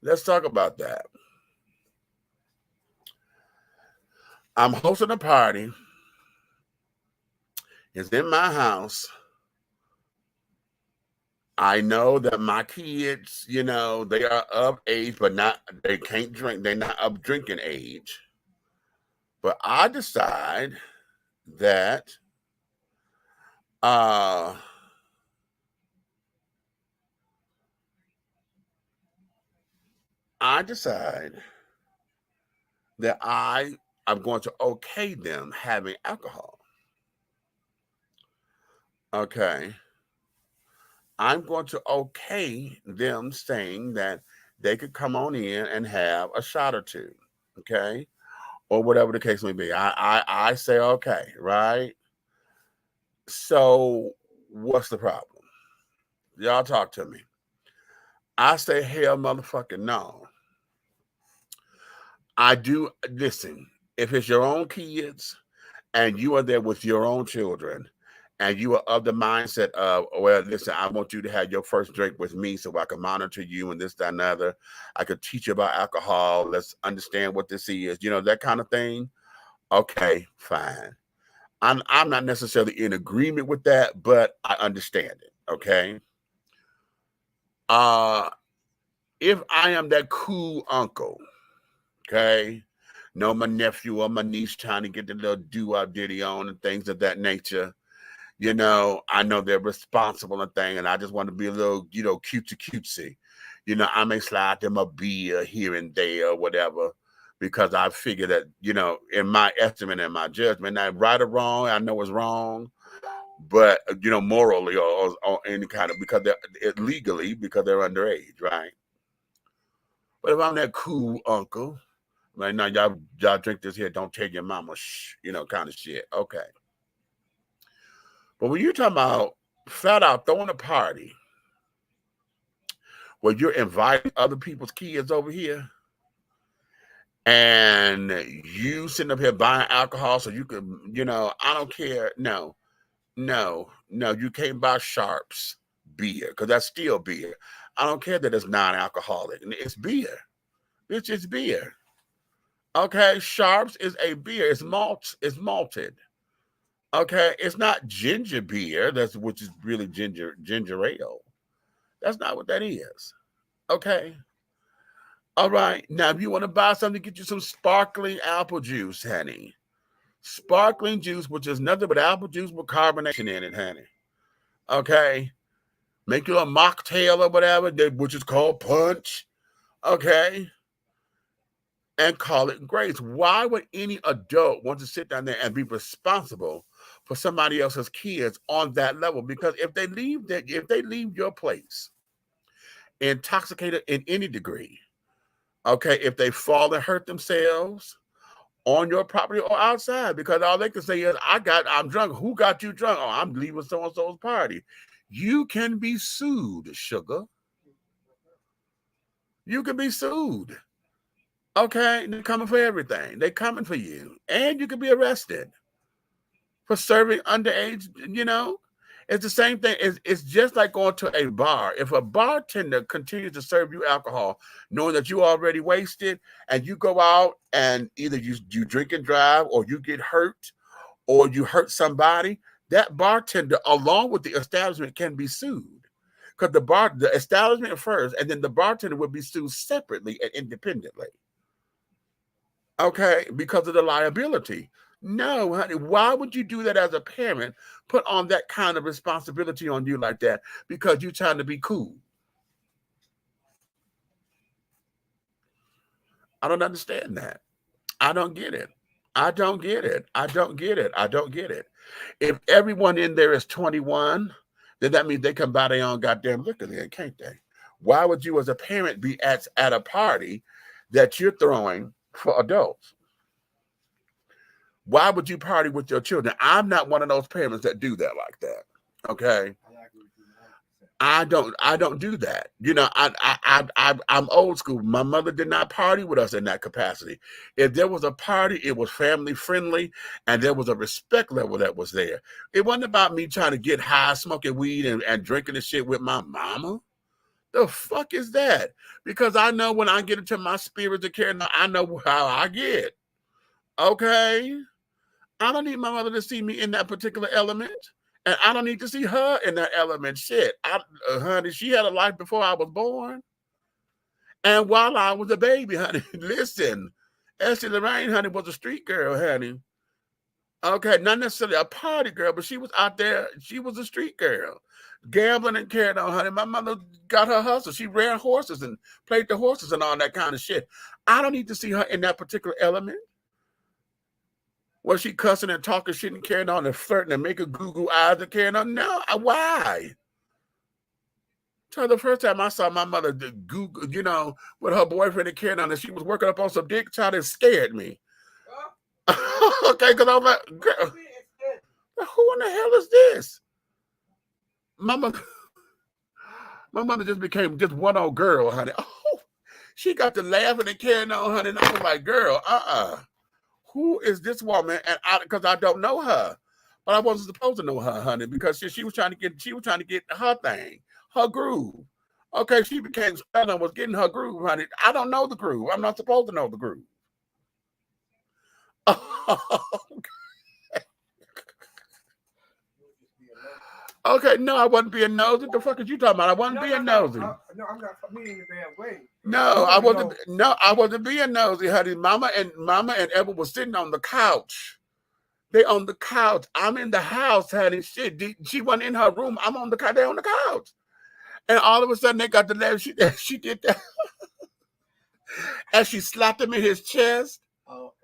Speaker 3: Let's talk about that. I'm hosting a party. It's in my house. I know that my kids, they are of age, but they can't drink. They're not of drinking age. But I decide that I am going to okay them having alcohol. Okay. I'm going to okay them saying that they could come on in and have a shot or two. Okay. Or whatever the case may be. I say, okay, right? So what's the problem? Y'all talk to me. I say, hell motherfucking no. I do, listen, if it's your own kids and you are there with your own children and you are of the mindset of, well, listen, I want you to have your first drink with me so I can monitor you and this, that, and other. I could teach you about alcohol. Let's understand what this is, that kind of thing. Okay, fine. I'm not necessarily in agreement with that, but I understand it. Okay. If I am that cool uncle, okay, my nephew or my niece trying to get the little doo-wop ditty on and things of that nature, I know they're responsible and thing, and I just want to be a little, cutesy. I may slide them a beer here and there or whatever, because I figure that, in my estimate and my judgment, not right or wrong, I know it's wrong, but, morally or any kind of, because they're legally, because they're underage, right? But if I'm that cool uncle, like, now y'all drink this here, don't tell your mama, shh, kind of shit. Okay. But when you're talking about flat out throwing a party where you're inviting other people's kids over here, and you sitting up here buying alcohol so you could, I don't care. No, you can't buy Sharps beer because that's still beer. I don't care that it's non-alcoholic. It's beer. It's just beer. Okay, Sharps is a beer. It's malted. Okay, it's not ginger beer. Which is really ginger ale. That's not what that is. Okay. All right. Now, if you want to buy something, get you some sparkling apple juice, honey. Sparkling juice, which is nothing but apple juice with carbonation in it, honey. Okay. Make you a mocktail or whatever, which is called punch. Okay. And call it grace. Why would any adult want to sit down there and be responsible for somebody else's kids on that level? Because if they leave your place intoxicated in any degree, okay, if they fall and hurt themselves on your property or outside, because all they can say is, I'm drunk. Who got you drunk? Oh, I'm leaving so-and-so's party. You can be sued, sugar. You can be sued. Okay, they're coming for everything. They're coming for you. And you can be arrested for serving underage, It's the same thing. It's just like going to a bar. If a bartender continues to serve you alcohol, knowing that you already wasted, and you go out and either you drink and drive, or you get hurt, or you hurt somebody, that bartender, along with the establishment, can be sued. Because the establishment first, and then the bartender would be sued separately and independently. Okay, because of the liability. No, honey, why would you do that as a parent? Put on that kind of responsibility on you like that because you're trying to be cool. I don't understand that. I don't get it. I don't get it. I don't get it. I don't get it. If everyone in there is 21, then that means they can buy their own goddamn liquor then, can't they? Why would you as a parent be at a party that you're throwing for adults? Why would you party with your children? I'm not one of those parents that do that like that. Okay. I don't do that. I'm old school. My mother did not party with us in that capacity. If there was a party, it was family friendly, and there was a respect level that was there. It wasn't about me trying to get high, smoking weed and drinking the shit with my mama. The fuck is that? Because I know when I get into my spirits of care, I know how I get. Okay? I don't need my mother to see me in that particular element. And I don't need to see her in that element. Shit. Honey, she had a life before I was born. And while I was a baby, honey, listen. Essie Lorraine, honey, was a street girl, honey. Okay, not necessarily a party girl, but she was out there. She was a street girl. Gambling and carrying on, honey. My mother got her hustle. She ran horses and played the horses and all that kind of shit. I don't need to see her in that particular element. Was she cussing and talking shit and carrying on and flirting and making goo-goo eyes and carrying on? No, why? So the first time I saw my mother Google, with her boyfriend and carrying on, and she was working up on some dick, child, it scared me. Okay, because I was like, girl, who in the hell is this? My mother just became just one old girl, honey. Oh, she got to laughing and carrying on, honey, and I was like, girl, who is this woman? And because I don't know her, but I wasn't supposed to know her, honey, because she was trying to get her thing, her groove. Okay, she became stunned and was getting her groove, honey. I don't know the groove. I'm not supposed to know the groove. Okay, no, I wasn't being nosy. What the fuck is you talking about? I wasn't being nosy.
Speaker 4: No, I'm not meaning the bad way.
Speaker 3: No, I wasn't. No, I wasn't being nosy, honey. Mama and Edward was sitting on the couch. They on the couch. I'm in the house, honey. Shit, she wasn't in her room. I'm on the couch. They on the couch, and all of a sudden they got the laugh. She did that, and she slapped him in his chest.
Speaker 4: Oh,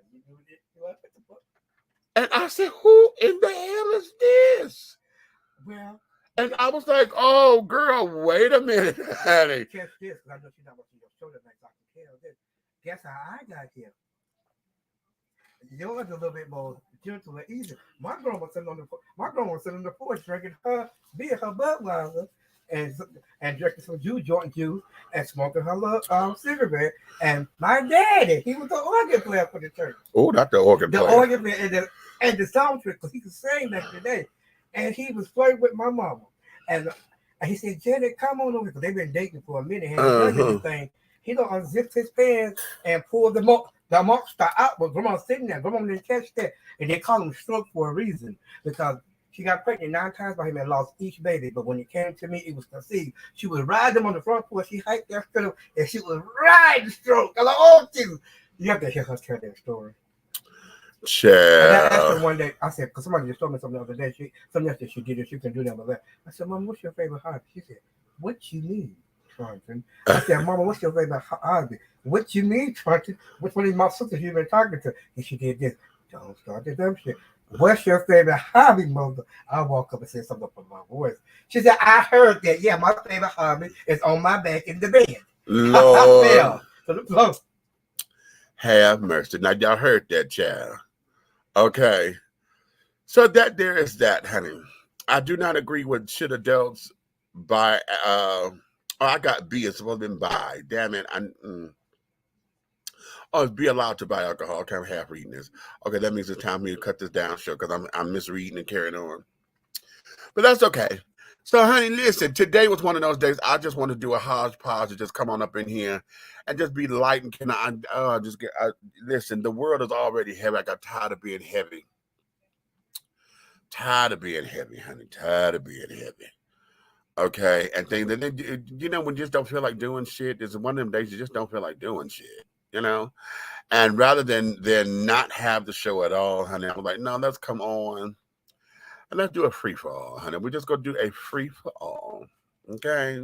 Speaker 3: and I said, "Who in the hell is this?"
Speaker 4: Well,
Speaker 3: and I was like, "Oh, girl, wait a minute, honey."
Speaker 4: Catch this, because I know she's not watching your show tonight. Guess how I got here? Yours a little bit more gentle and easy. My grandma was sitting on the porch drinking her beer, her Budweiser, and drinking some joint juice and smoking her little cigarette. And my daddy, he was the organ player for the church.
Speaker 3: Oh, not the organ
Speaker 4: The
Speaker 3: player.
Speaker 4: organ player and the song trick, because he could sing back in the day. And he was flirting with my mama. And he said, Janet, come on over, because they've been dating for a minute. Hadn't done anything. He don't unzip his pants and pull the monster out, but Grandma sitting there. Grandma didn't catch that. And they call him stroke for a reason, because she got pregnant 9 times by him and lost each baby. But when it came to me, it was conceived. She was riding him on the front porch. She hiked that stroke, and she was riding stroke. I was like, oh, Jesus. You have to hear her tell that story. And I asked her one day, I said, because somebody just told me something the other day, something else that she did, she can do that with that. I said, Mama, what's your favorite hobby? She said, what you mean, Tronson? I said, Mama, what's your favorite hobby? What you mean, Tronson? Which one of my sisters you been talking to? And she did this. Don't start this dumb shit. What's your favorite hobby, Mother? I walk up and say something from my voice. She said, I heard that. Yeah, my favorite hobby is on my back in the bed.
Speaker 3: Lord.
Speaker 4: I fell to the floor.
Speaker 3: Have mercy. Now, y'all heard that, child. Okay. So that there is that, honey. I do not agree with should adults buy, I got B. It's supposed to be buy. Damn it. Oh, be allowed to buy alcohol. Okay, I'm half reading this. Okay, that means it's time for me to cut this down short because I'm misreading and carrying on. But that's okay. So, honey, listen, today was one of those days I just want to do a hodgepodge to just come on up in here and just be light and can I just get, listen, the world is already heavy. I got tired of being heavy. Tired of being heavy, honey. Tired of being heavy. Okay, and things, and then, you know, when you just don't feel like doing shit, it's one of them days you just don't feel like doing shit. You know, and rather than not have the show at all, honey, I'm like, no, let's come on and let's do a free for all, honey. We're just gonna do a free for all, okay?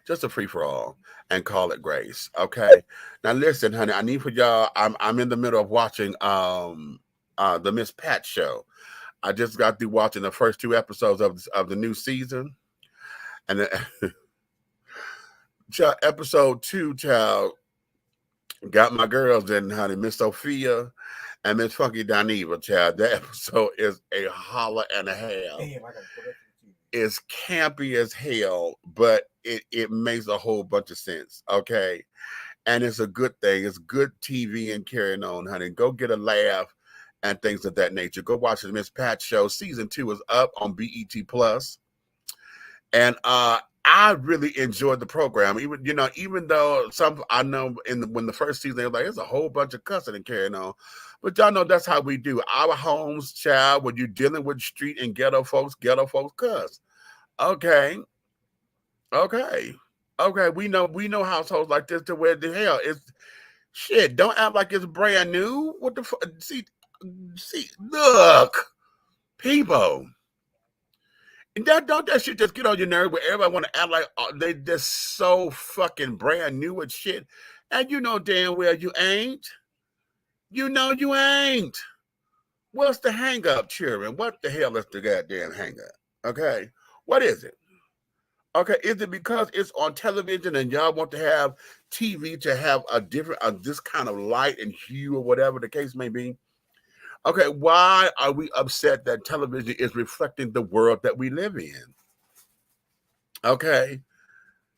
Speaker 3: Just a free for all, and call it grace, okay? Now, listen, honey, I need for y'all. I'm in the middle of watching the Miss Pat show. I just got through watching the first 2 episodes of the new season, and episode 2, child. Got my girls in, honey, Miss Sophia and Miss Funky Dineva, child. That episode is a holler and a half.
Speaker 4: Damn,
Speaker 3: It's campy as hell, but it makes a whole bunch of sense, okay? And it's a good thing. It's good TV and carrying on, honey. Go get a laugh and things of that nature. Go watch the Miss Pat show. Season 2 is up on BET Plus. And I really enjoyed the program. Even though some I know when the first season they were like, there's a whole bunch of cussing and carrying on. But y'all know that's how we do. Our homes, child, when you're dealing with street and ghetto folks cuss. Okay. We know households like this to where the hell it's shit. Don't act like it's brand new. What the fuck? See, look, people. And don't that shit just get on your nerve where everybody want to act like they just so fucking brand new with shit. And you know damn well you ain't. You know you ain't. What's the hang up, children? What the hell is the goddamn hang up? Okay. What is it? Okay. Is it because it's on television and y'all want to have TV to have a different, this kind of light and hue or whatever the case may be? Okay, why are we upset that television is reflecting the world that we live in? Okay,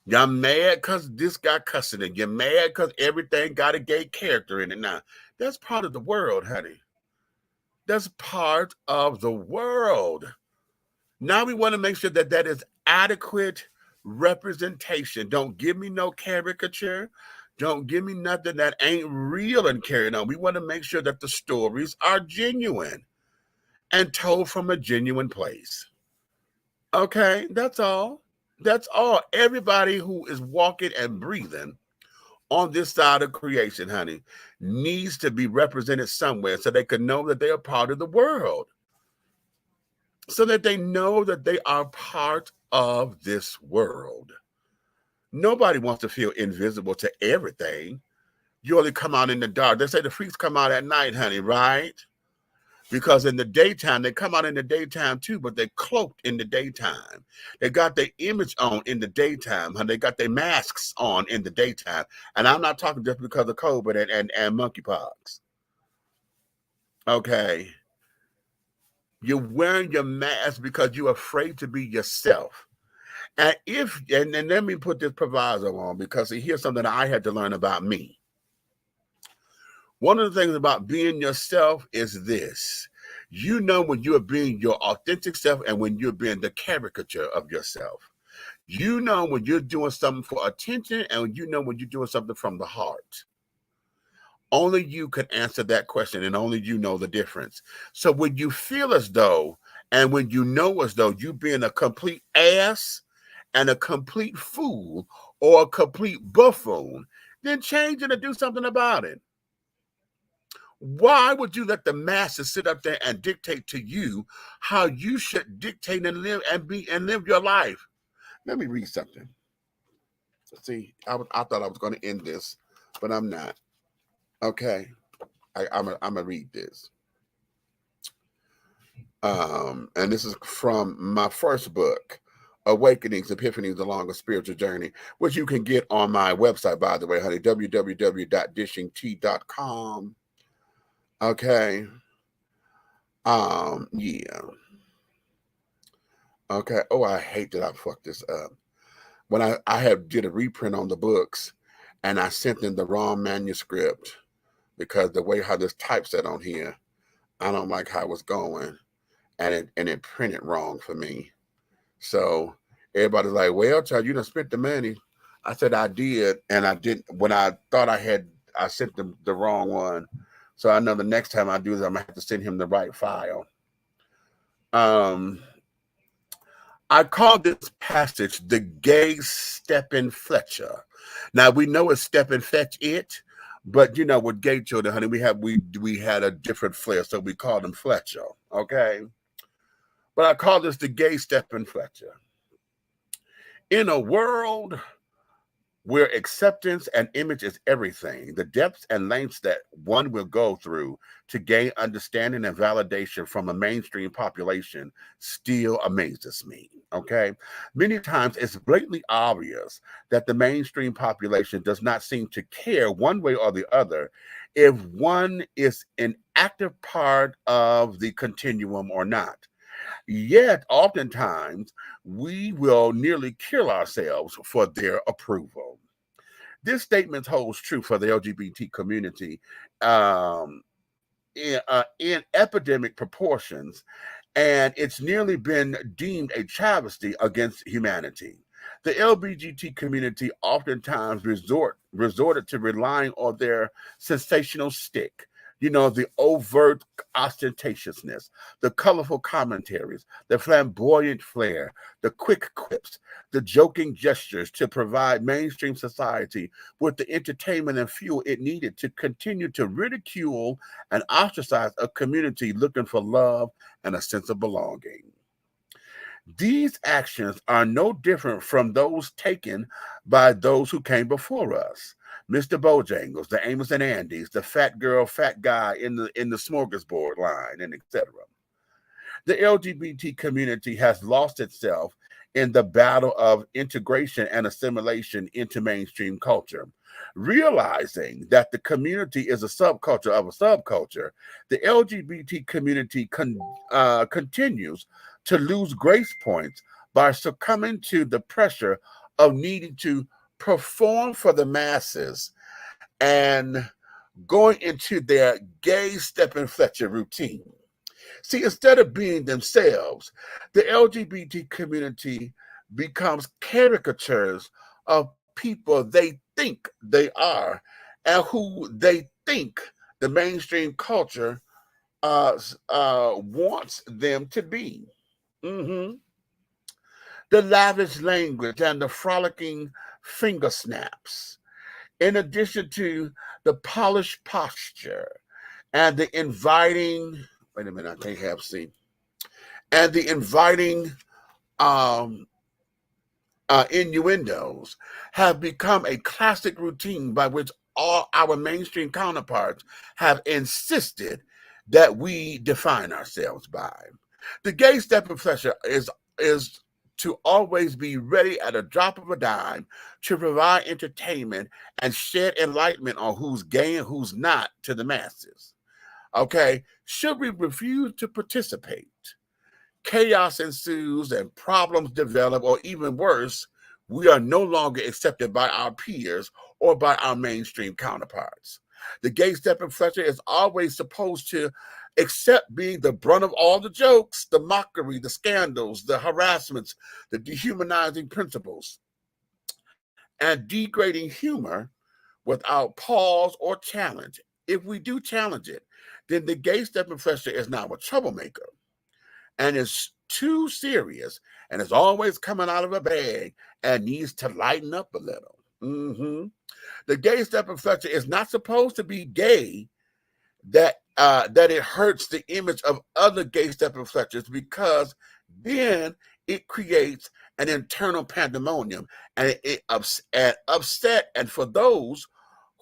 Speaker 3: y'all mad because this guy cussing it. You're mad because everything got a gay character in it. Now, that's part of the world, honey. That's part of the world. Now we want to make sure that is adequate representation. Don't give me no caricature. Don't give me nothing that ain't real and carrying on. We want to make sure that the stories are genuine and told from a genuine place. Okay, that's all. That's all. Everybody who is walking and breathing on this side of creation, honey, needs to be represented somewhere so they can know that they are part of the world. So that they know that they are part of this world. Nobody wants to feel invisible to everything. You only come out in the dark. They say the freaks come out at night, honey, right? Because in the daytime, they come out in the daytime too, but they're cloaked in the daytime. They got their image on in the daytime, honey. They got their masks on in the daytime. And I'm not talking just because of COVID and monkeypox. Okay. You're wearing your mask because you're afraid to be yourself. And let me put this proviso on, because here's something I had to learn about me. One of the things about being yourself is this: you know when you're being your authentic self and when you're being the caricature of yourself. You know when you're doing something for attention and you know when you're doing something from the heart. Only you can answer that question, and only you know the difference. So when you feel as though, and when you know as though you being a complete ass and a complete fool or a complete buffoon, then change it and do something about it. Why would you let the masses sit up there and dictate to you how you should dictate and live and live your life? Let me read something. See, I thought I was going to end this, but I'm not. Okay, I'm gonna read this. And this is from my first book, Awakenings, Epiphanies Along a Spiritual Journey, which you can get on my website, by the way, honey, www.dishingtea.com. Okay. Yeah. Okay. Oh, I hate that I fucked this up. When I had did a reprint on the books, and I sent in the wrong manuscript, because the way how this typeset on here, I don't like how it's going, and it printed wrong for me. So everybody's like, well, child, you done spent the money. I said I did, and I didn't. When I thought I sent the wrong one. So I know the next time I do this, I'm gonna have to send him the right file. I call this passage the gay stepping Fletcher. Now we know it's step and fetch it, but you know, with gay children, honey, we had a different flair, so we called him Fletcher. Okay, but I call this the gay stepping Fletcher. In a world where acceptance and image is everything, the depths and lengths that one will go through to gain understanding and validation from a mainstream population still amazes me, okay? Many times it's blatantly obvious that the mainstream population does not seem to care one way or the other if one is an active part of the continuum or not. Yet, oftentimes, we will nearly kill ourselves for their approval. This statement holds true for the LGBT community in epidemic proportions, and it's nearly been deemed a travesty against humanity. The LGBT community oftentimes resorted to relying on their sensational stick, you know, the overt ostentatiousness, the colorful commentaries, the flamboyant flair, the quick quips, the joking gestures to provide mainstream society with the entertainment and fuel it needed to continue to ridicule and ostracize a community looking for love and a sense of belonging. These actions are no different from those taken by those who came before us. Mr. Bojangles, the Amos and Andes, the fat girl, fat guy in the smorgasbord line, and etc. The LGBT community has lost itself in the battle of integration and assimilation into mainstream culture. Realizing that the community is a subculture of a subculture, the LGBT community continues to lose grace points by succumbing to the pressure of needing to perform for the masses and going into their gay Stephen Fletcher routine. See, instead of being themselves, the LGBT community becomes caricatures of people they think they are and who they think the mainstream culture wants them to be. Mm-hmm. The lavish language and the frolicking finger snaps, in addition to the polished posture and the inviting, wait a minute, I can't have C, and the inviting innuendos have become a classic routine by which all our mainstream counterparts have insisted that we define ourselves by. The gay Stephen Fletcher is to always be ready at a drop of a dime to provide entertainment and shed enlightenment on who's gay and who's not to the masses. Okay, should we refuse to participate, chaos ensues and problems develop, or even worse, we are no longer accepted by our peers or by our mainstream counterparts. The gay stepping Fletcher is always supposed to accept being the brunt of all the jokes, the mockery, the scandals, the harassments, the dehumanizing principles, and degrading humor without pause or challenge. If we do challenge it, then the gay stepping Fletcher is now a troublemaker and is too serious and is always coming out of a bag and needs to lighten up a little. The gay stepping Fletcher is not supposed to be gay that it hurts the image of other gay stepping Fletchers, because then it creates an internal pandemonium and it upset. And for those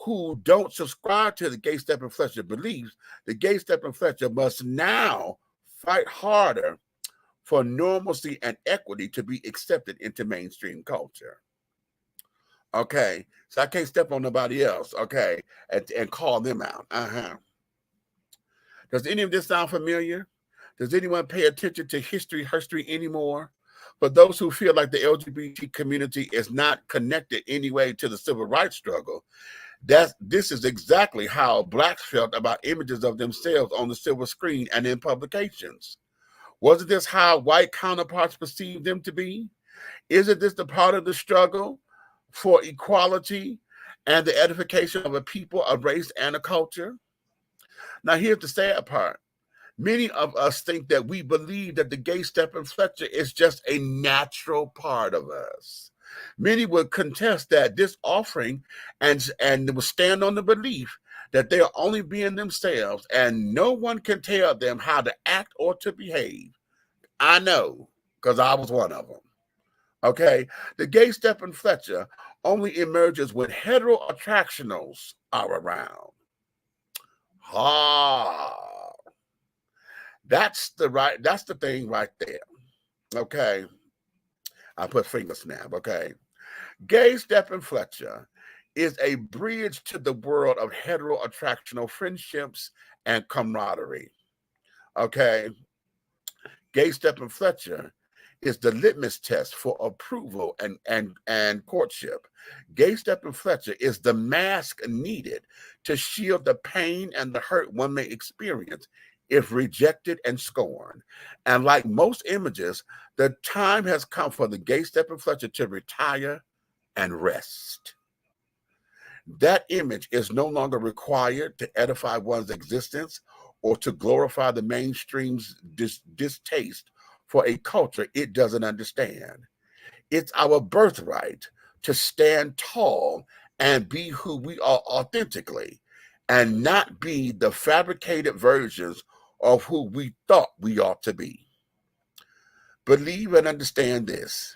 Speaker 3: who don't subscribe to the gay stepping Fletcher beliefs, the gay stepping Fletcher must now fight harder for normalcy and equity to be accepted into mainstream culture. Okay, so I can't step on nobody else, okay, and call them out. Does any of this sound familiar? Does anyone pay attention to history anymore? For those who feel like the LGBT community is not connected anyway to the civil rights struggle, this is exactly how Blacks felt about images of themselves on the silver screen and in publications. Wasn't this how white counterparts perceived them to be? Isn't this the part of the struggle for equality and the edification of a people, a race, and a culture? Now, here's the sad part. Many of us think that we believe that the gay stepping Fletcher is just a natural part of us. Many would contest that this offering and will stand on the belief that they are only being themselves and no one can tell them how to act or to behave. I know, because I was one of them. Okay? The gay stepping Fletcher only emerges when hetero attractionals are around. That's the thing right there. Okay. I put finger snap, okay. Gay stepping Fletcher is a bridge to the world of hetero attractional friendships and camaraderie. Okay. Gay stepping Fletcher is the litmus test for approval and courtship. Gay stepping Fletcher is the mask needed to shield the pain and the hurt one may experience if rejected and scorned. And like most images, the time has come for the gay stepping Fletcher to retire and rest. That image is no longer required to edify one's existence or to glorify the mainstream's distaste for a culture it doesn't understand. It's our birthright to stand tall and be who we are authentically, and not be the fabricated versions of who we thought we ought to be. Believe and understand this.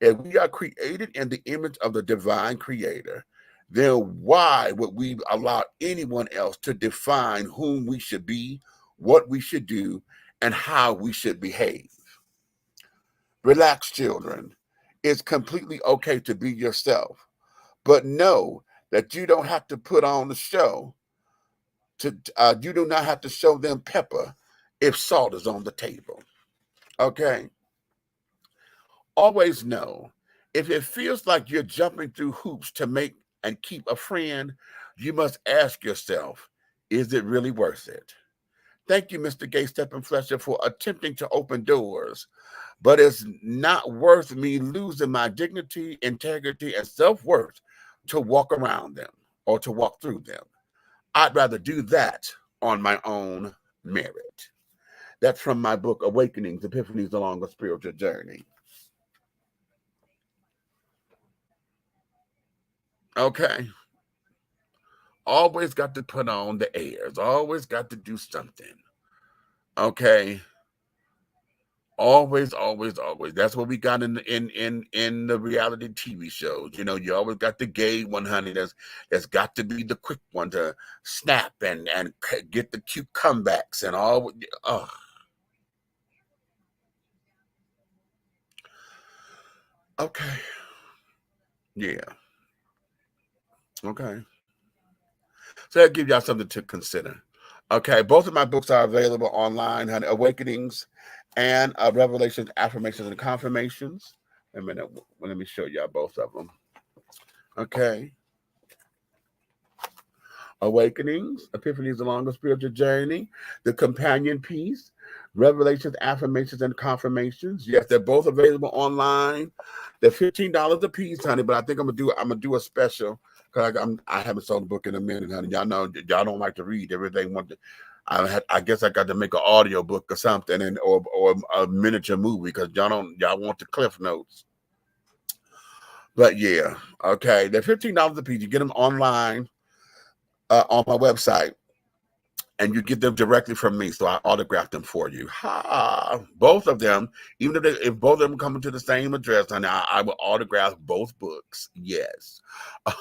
Speaker 3: If we are created in the image of the divine creator, then why would we allow anyone else to define whom we should be, what we should do, and how we should behave? Relax, children. It's completely okay to be yourself, but know that you don't have to put on the show. You do not have to show them pepper if salt is on the table. Okay? Always know, if it feels like you're jumping through hoops to make and keep a friend, you must ask yourself, is it really worth it? Thank you, Mr. Gay Stepping Fletcher, for attempting to open doors, but it's not worth me losing my dignity, integrity, and self-worth to walk around them or to walk through them. I'd rather do that on my own merit. That's from my book, Awakenings, Epiphanies Along a Spiritual Journey. Okay. Always got to put on the airs. Always got to do something. Okay. Always. That's what we got in the reality TV shows. You know, you always got the gay one, honey. That's got to be the quick one to snap and get the cute comebacks and all. Oh. Okay. Yeah. Okay. So I'll give y'all something to consider. Okay. Both of my books are available online, honey. Awakenings and revelations, affirmations, and confirmations. A minute, let me show y'all both of them. Okay. Awakenings, Epiphanies along a spiritual journey, the companion piece, revelations, affirmations, and confirmations. Yes, they're both available online. They're $15 a piece, honey. But I think I'm gonna do a special because I haven't sold the book in a minute, honey. Y'all know y'all don't like to read everything. I guess I got to make an audio book or something, and or a miniature movie because y'all want the cliff notes. But yeah, okay, they're $15 a piece. You get them online. On my website, and you get them directly from me, so I autograph them for you. Both of them, even if both of them come to the same address, honey, I will autograph both books. Yes.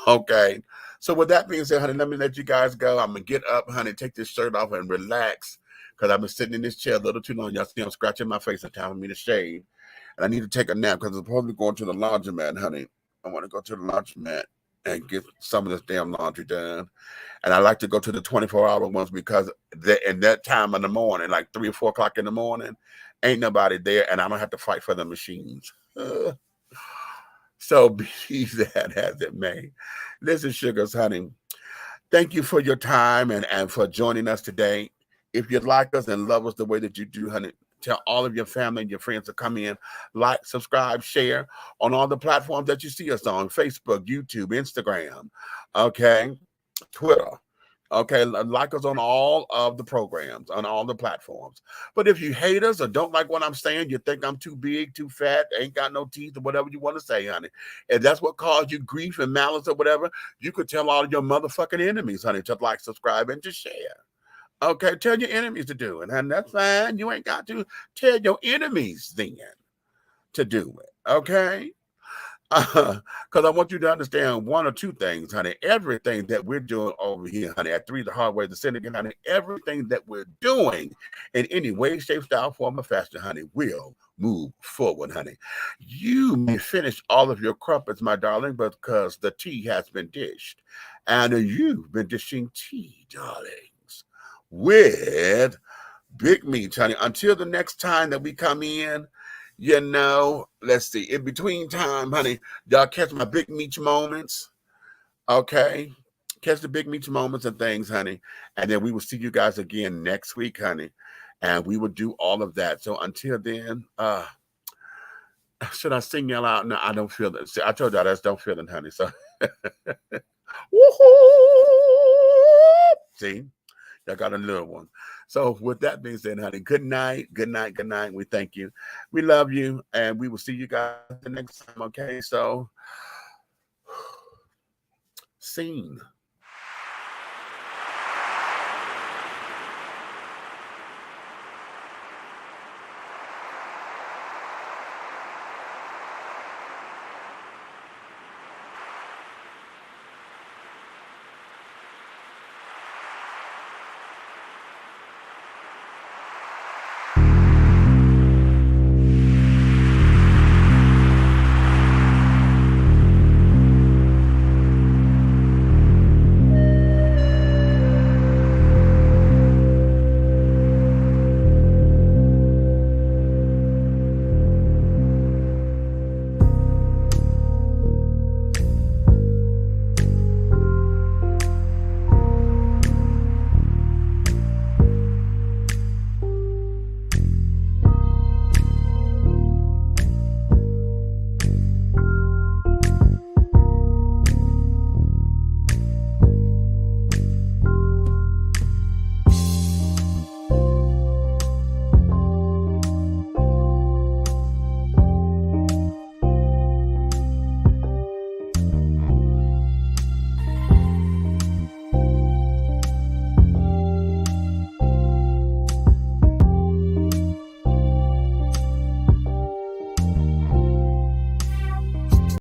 Speaker 3: Okay. So with that being said, honey, let me let you guys go. I'm gonna get up, honey, take this shirt off and relax because I've been sitting in this chair a little too long. Y'all see I'm scratching my face and telling me to shave, and I need to take a nap because I'm supposed to be going to the laundromat, honey. I want to go to the laundromat and get some of this damn laundry done. And I like to go to the 24-hour ones because in that time in the morning, like 3 or 4 o'clock in the morning, ain't nobody there, and I don't have to fight for the machines. So be that as it may. Listen, sugars, honey, thank you for your time and for joining us today. If you like us and love us the way that you do, honey, tell all of your family and your friends to come in, like, subscribe, share on all the platforms that you see us on: Facebook, YouTube, Instagram, okay, Twitter. Okay, like us on all of the programs, on all the platforms. But if you hate us or don't like what I'm saying, you think I'm too big, too fat, ain't got no teeth, or whatever you want to say, honey, and that's what caused you grief and malice or whatever, you could tell all of your motherfucking enemies, honey, to like, subscribe, and to share. Okay, tell your enemies to do it, and that's fine. You ain't got to tell your enemies then to do it, okay? Because I want you to understand one or two things, honey. Everything that we're doing over here, honey, at 3 the Hard Way, the Syndicate, honey, everything that we're doing in any way, shape, style, form, or fashion, honey, will move forward, honey. You may finish all of your crumpets, my darling, because the tea has been dished. And you've been dishing tea, darlings, with Big Meats, honey. Until the next time that we come in, let's see, in between time, honey, y'all catch my Big Meats moments, okay? Catch the Big Meats moments and things, honey. And then we will see you guys again next week, honey. And we will do all of that. So until then, should I sing y'all out? No, I don't feel it. See, I told y'all I just don't feel it, honey. So, see, y'all got a little one. So with that being said, honey, good night, good night, good night. We thank you. We love you, and we will see you guys the next time, okay? So, scene.